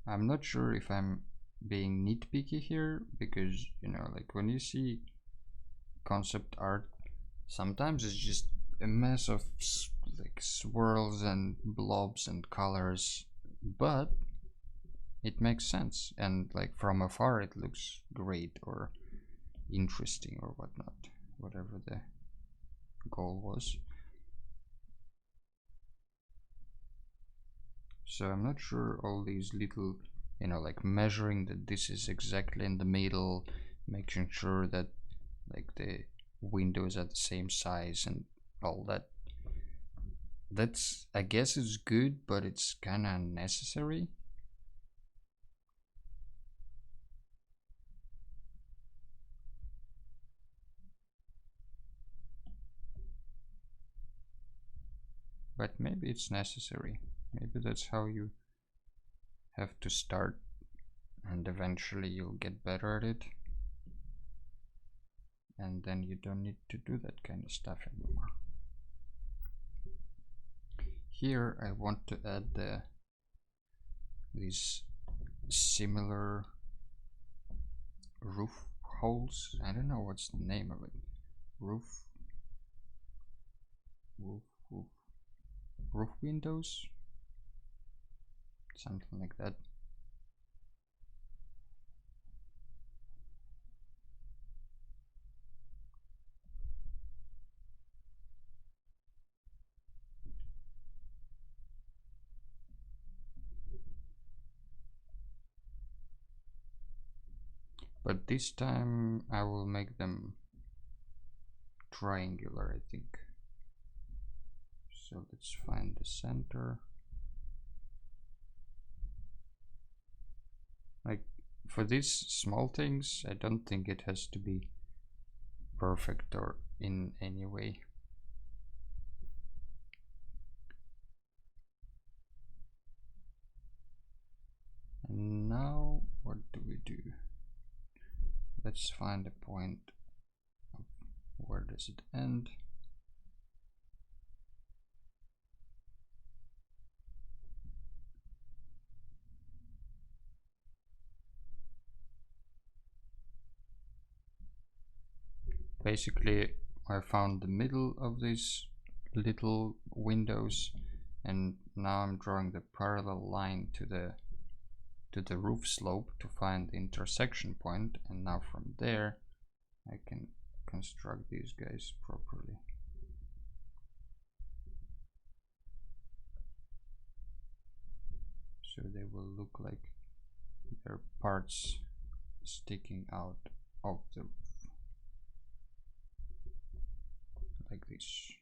Speaker 1: I'm not sure if I'm being nitpicky here, because you know, like when you see concept art, sometimes it's just a mess of like swirls and blobs and colors, but it makes sense, and like from afar it looks great or interesting or whatnot, whatever the goal was. So I'm not sure all these little, you know, like measuring that this is exactly in the middle, making sure that like the windows are the same size and all that. That's, I guess it's good, but it's kind of unnecessary. But maybe it's necessary. Maybe that's how you have to start, and eventually you'll get better at it. And then you don't need to do that kind of stuff anymore. Here I want to add these similar roof holes. I don't know what's the name of it. Roof windows, something like that. But this time I will make them triangular, I think. So let's find the center. Like for these small things, I don't think it has to be perfect or in any way. And now what do we do? Let's find a point of where does it end. Basically, I found the middle of these little windows, and now I'm drawing the parallel line to the roof slope to find the intersection point, and now from there I can construct these guys properly. So they will look like they're parts sticking out of the roof, like this.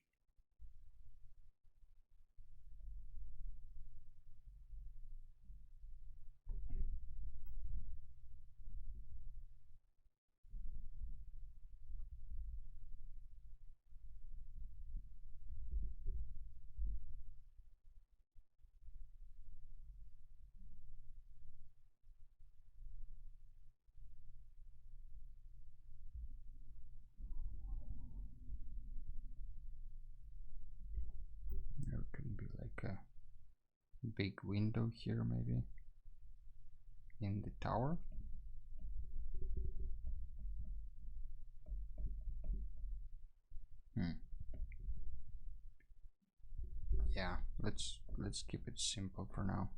Speaker 1: There can be like a big window here, maybe in the tower. Yeah, let's keep it simple for now.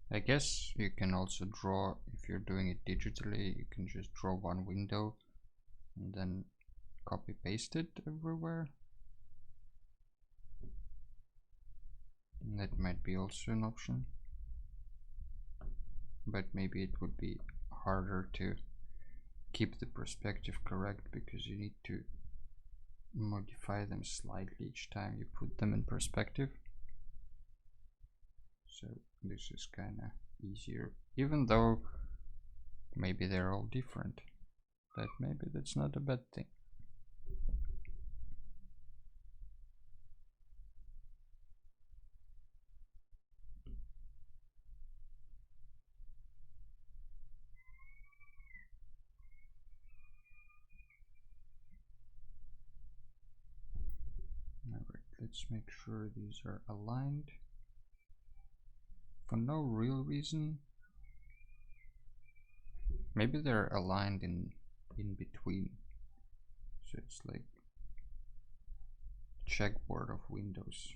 Speaker 1: I guess you can also draw, if you're doing it digitally, you can just draw one window and then copy paste it everywhere. And that might be also an option, but maybe it would be harder to keep the perspective correct because you need to modify them slightly each time you put them in perspective. So this is kind of easier, even though maybe they're all different, but maybe that's not a bad thing. Alright, let's make sure these are aligned. For no real reason. Maybe they're aligned in between. So it's like checkboard of windows,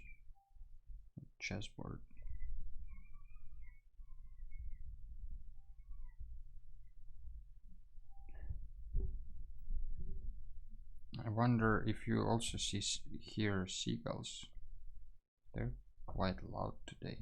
Speaker 1: chessboard. I wonder if you also hear seagulls. They're quite loud today.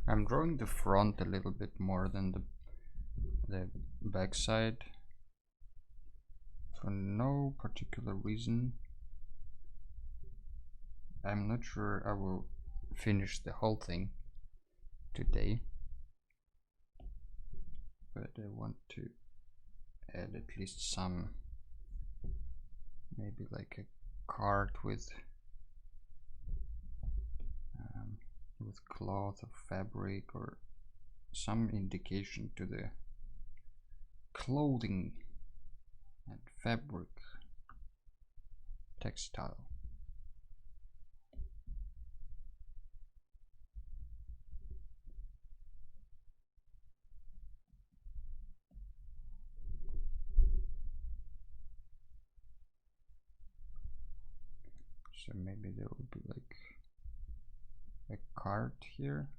Speaker 1: I'm drawing the front a little bit more than the back side for no particular reason. I'm not sure I will finish the whole thing today, but I want to add at least some, maybe like a card with cloth or fabric or some indication to the clothing and fabric textile. So maybe there will be like a card here.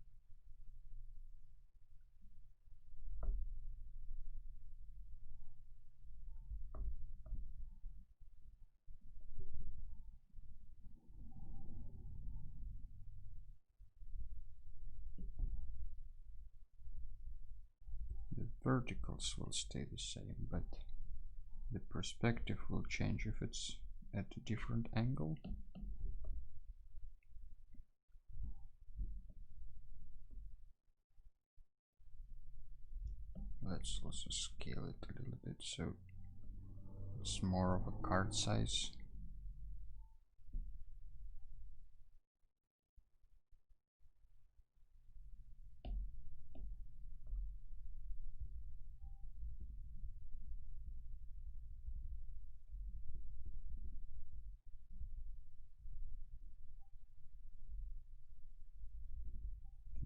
Speaker 1: The verticals will stay the same, but the perspective will change if it's at a different angle. Let's also scale it a little bit so it's more of a card size.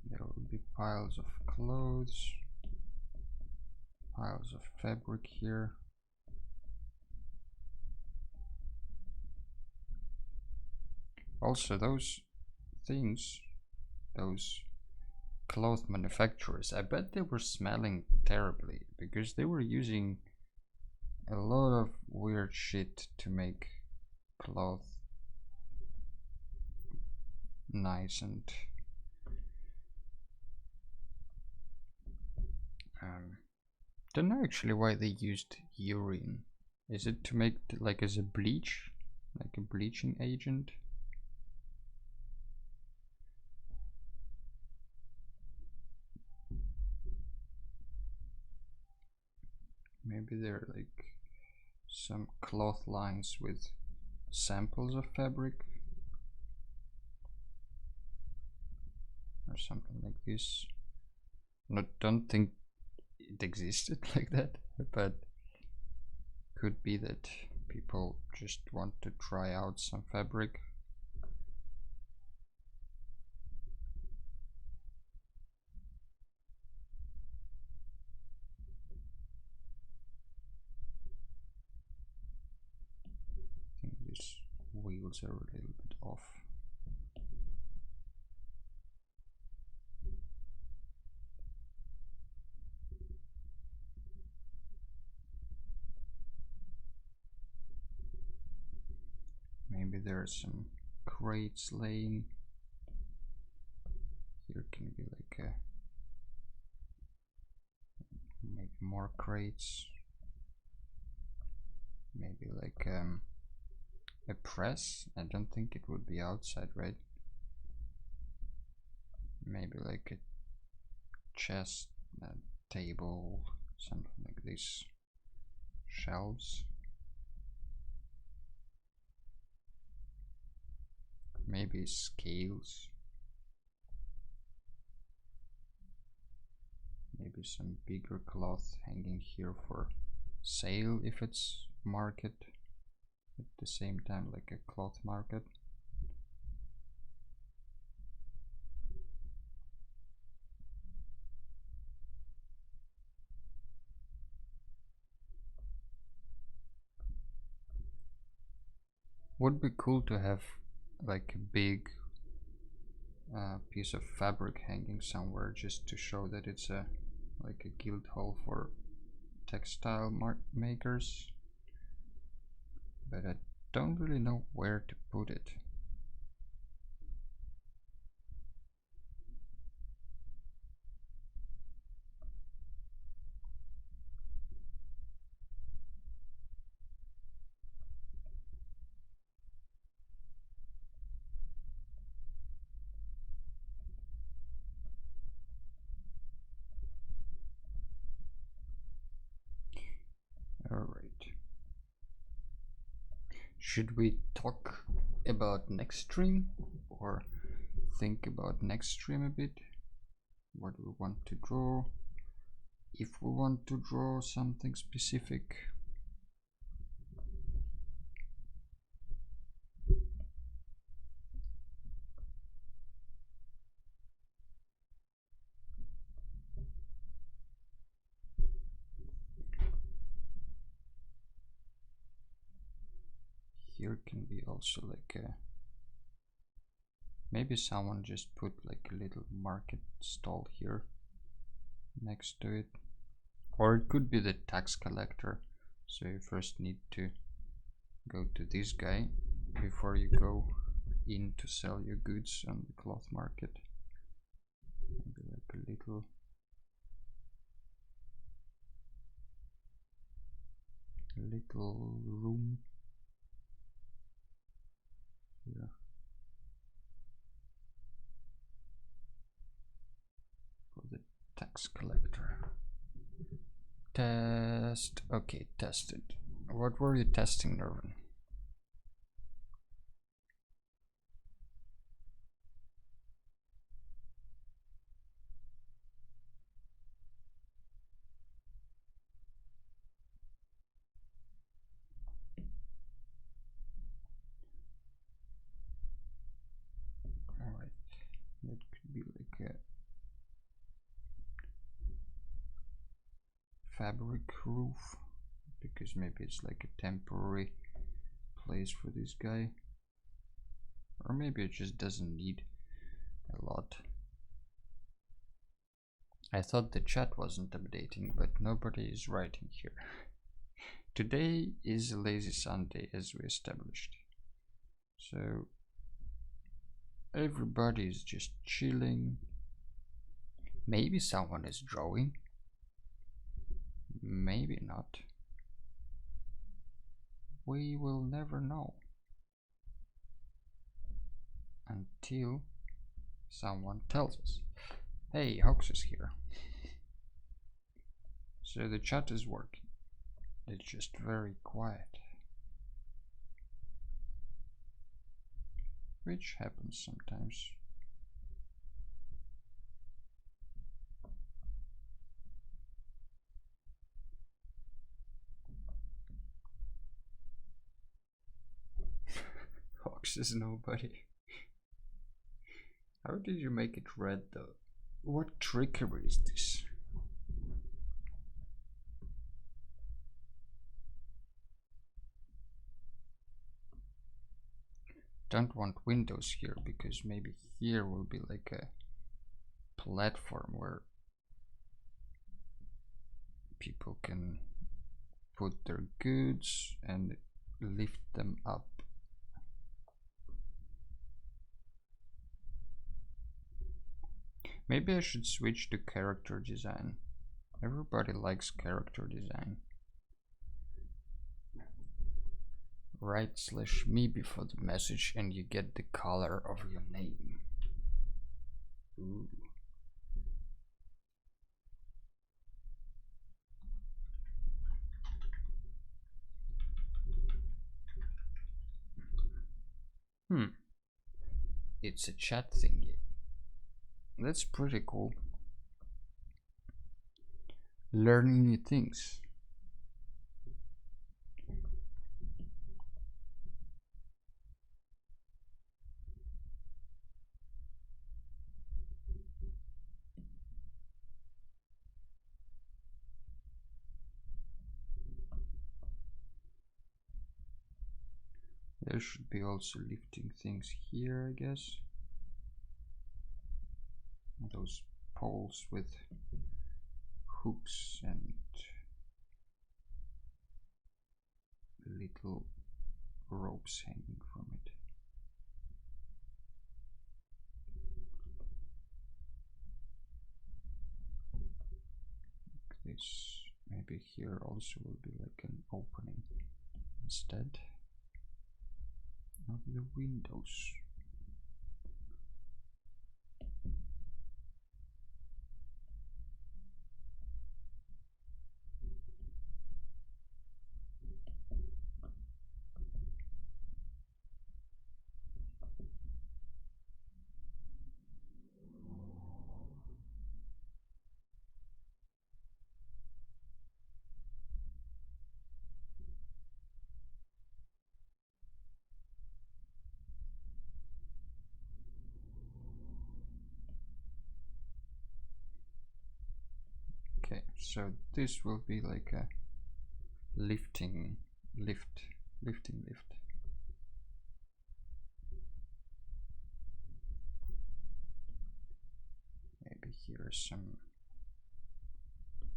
Speaker 1: There will be piles of clothes, piles of fabric here. Also, those things, those cloth manufacturers, I bet they were smelling terribly because they were using a lot of weird shit to make cloth nice and don't know actually why they used urine. Is it to make like as a bleach, like a bleaching agent? Maybe there are like some cloth lines with samples of fabric or something like this. Don't think it existed like that, but could be that people just want to try out some fabric. I think these wheels are a little bit off. Maybe there are some crates laying. Here can be like a, maybe more crates. Maybe like a press. I don't think it would be outside, right? Maybe like a chest, a table, something like this. Shelves. Maybe scales. Maybe some bigger cloth hanging here for sale if it's market at the same time, like a cloth market. Would be cool to have like a big piece of fabric hanging somewhere, just to show that it's a like a guild hall for textile makers, but I don't really know where to put it. Alright. Should we talk about next stream or think about next stream a bit? What we want to draw? If we want to draw something specific. Here can be also like a, maybe someone just put like a little market stall here next to it, or it could be the tax collector. So you first need to go to this guy before you go in to sell your goods on the cloth market. Maybe like a little room here for the tax collector. Test. Okay, tested. What were you testing, Nervin? Alright, that could be like a fabric roof, because maybe it's like a temporary place for this guy, or maybe it just doesn't need a lot. I thought the chat wasn't updating, but nobody is writing here. Today is a lazy Sunday, as we established, so everybody is just chilling. Maybe someone is drawing, maybe not. We will never know until someone tells us. Hey, Hox is here. So the chat is working. It's just very quiet, which happens sometimes. Hox is nobody. How did you make it red though? What trickery is this? Don't want windows here, because maybe here will be like a platform where people can put their goods and lift them up. Maybe I should switch to character design. Everybody likes character design. Write /me before the message and you get the color of your name. Ooh. It's a chat thingy. That's pretty cool. learning new things. There should be also lifting things here, I guess. Those poles with hooks and little ropes hanging from it. Like this. Maybe here also will be like an opening instead of the windows. Okay, so this will be like a lifting lift. Maybe here some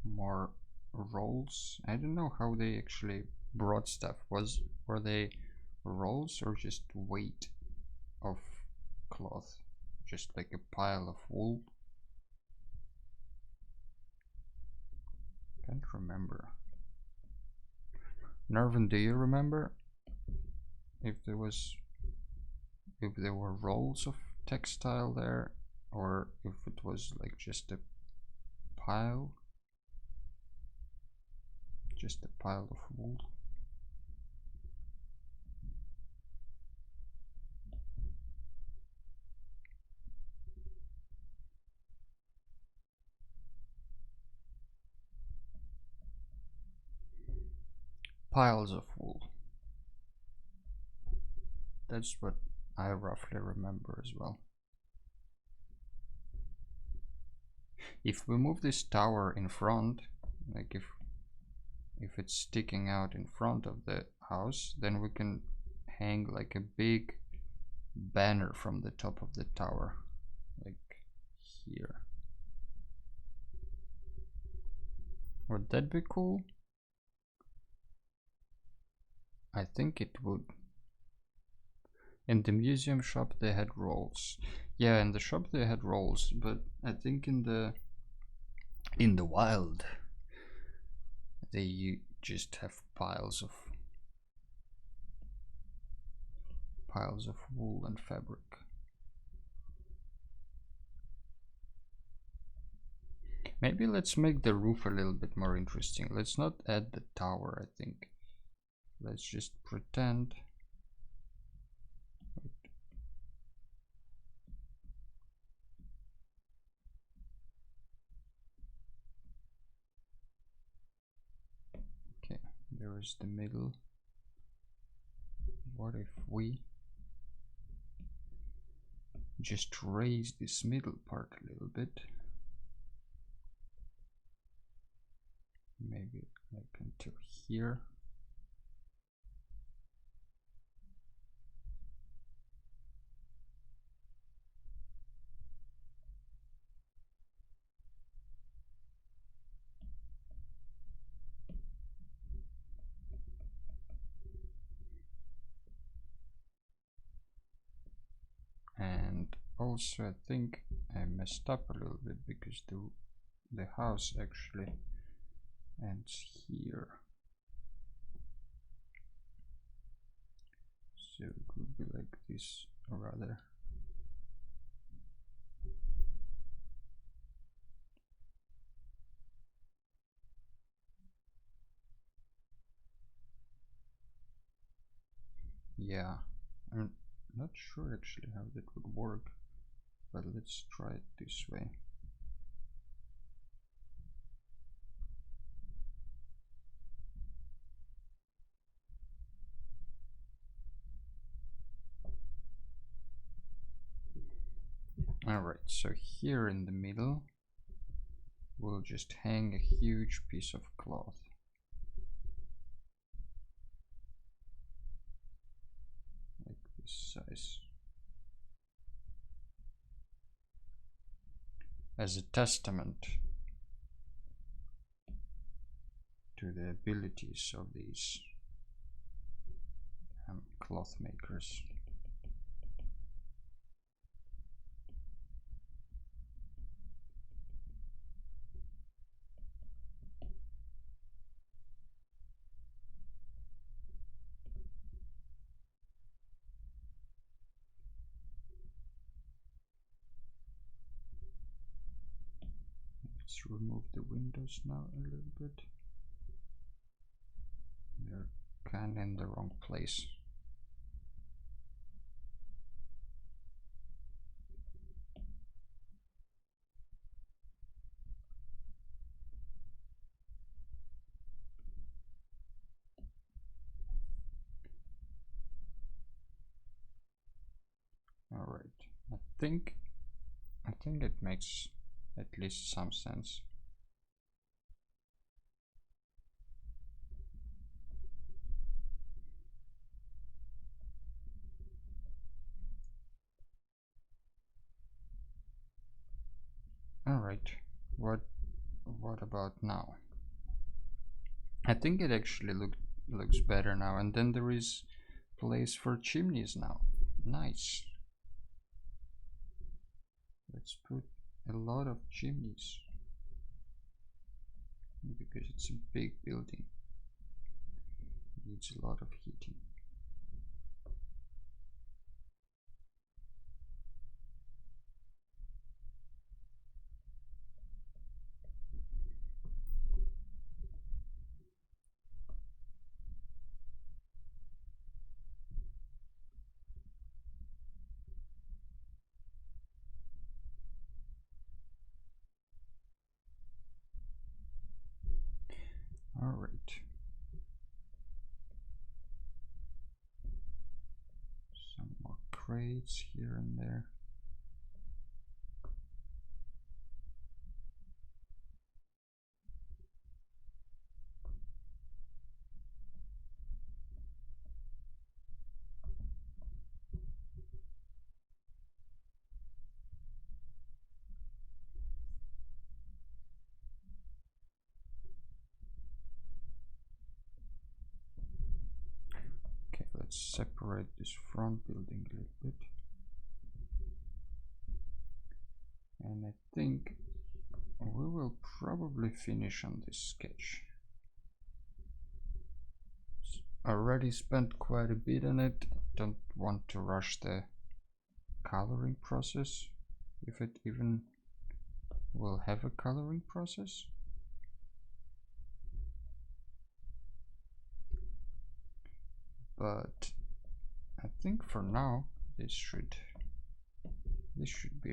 Speaker 1: more rolls. I don't know how they actually brought stuff. Were they rolls or just weight of cloth? Just like a pile of wool? Can't remember. Nervin, do you remember if there were rolls of textile there, or if it was like just a pile? Just a pile of wool? Piles of wool. That's what I roughly remember as well. If we move this tower in front, like if it's sticking out in front of the house, then we can hang like a big banner from the top of the tower, like here. Would that be cool? I think it would. In the museum shop they had rolls. Yeah, in the shop they had rolls, but I think in the wild they just have piles of wool and fabric. Maybe let's make the roof a little bit more interesting. Let's not add the tower, I think. Let's just pretend. Okay, there is the middle. What if we just raise this middle part a little bit? Maybe like until here. And also I think I messed up a little bit because the house actually ends here. So it would be like this rather. Yeah, I'm not sure actually how that would work, but let's try it this way. Alright, so here in the middle we'll just hang a huge piece of cloth. Like this size. As a testament to the abilities of these cloth makers. Let's remove the windows now a little bit. They're kind of in the wrong place. Alright, I think it makes at least some sense. Alright, what about now? I think it actually looks better now, and then there is place for chimneys now. Nice. Let's put a lot of chimneys because it's a big building. It needs a lot of heating. All right. Some more crates here and there. Okay, let's separate this front building a little bit. And I think we will probably finish on this sketch. Already spent quite a bit on it. Don't want to rush the coloring process, if it even will have a coloring process. But I think for now this should be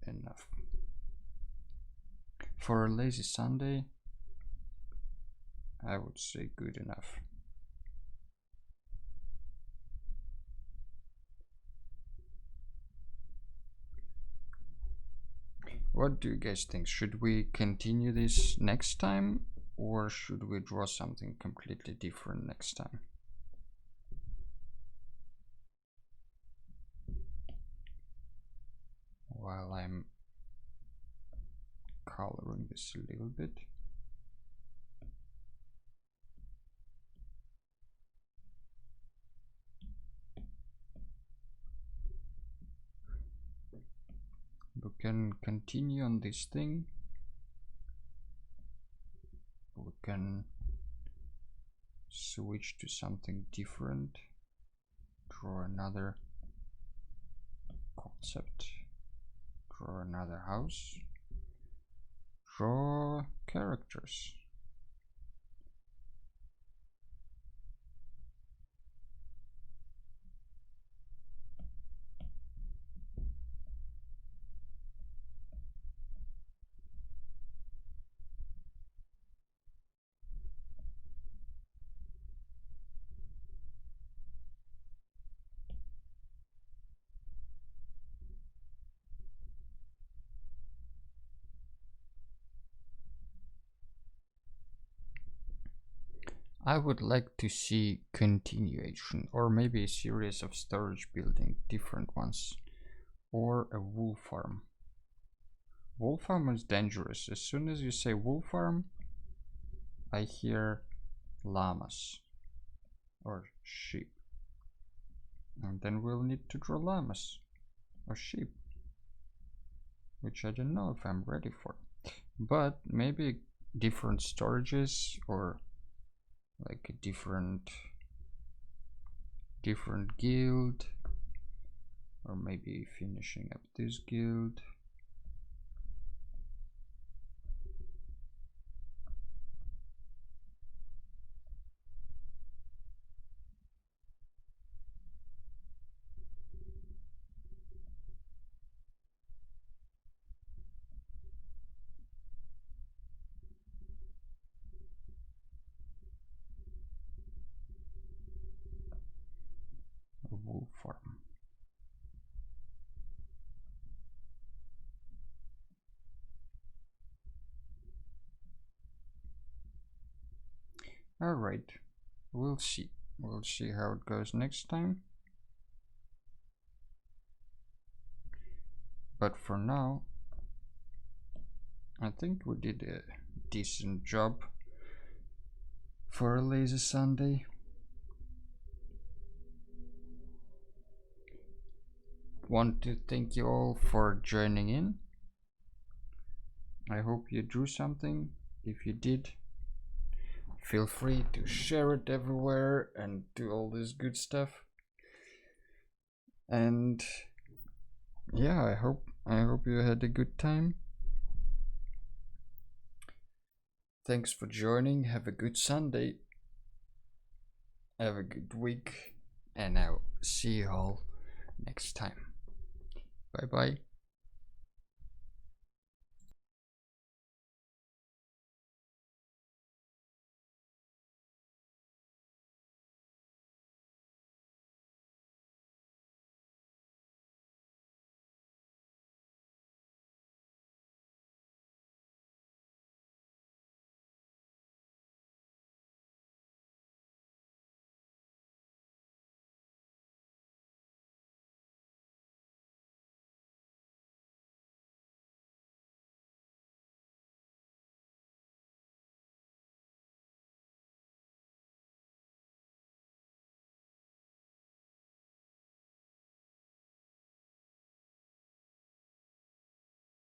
Speaker 1: enough. For a lazy Sunday, I would say good enough. What do you guys think? Should we continue this next time, or should we draw something completely different next time? While I'm coloring this a little bit. We can continue on this thing. We can switch to something different. Draw another concept. Draw another house. Draw characters. I would like to see continuation, or maybe a series of storage building, different ones, or a wool farm. Wool farm is dangerous. As soon as you say wool farm, I hear llamas or sheep, and then we'll need to draw llamas or sheep, which I don't know if I'm ready for. But maybe different storages, or like a different guild, or maybe finishing up this guild. A wool farm. Alright, we'll see. We'll see how it goes next time. But for now, I think we did a decent job for a lazy Sunday. Want to thank you all for joining in. I hope you drew something. If you did, feel free to share it everywhere and do all this good stuff. And yeah, I hope you had a good time. Thanks for joining. Have a good Sunday. Have a good week, and I'll see you all next time. Bye bye.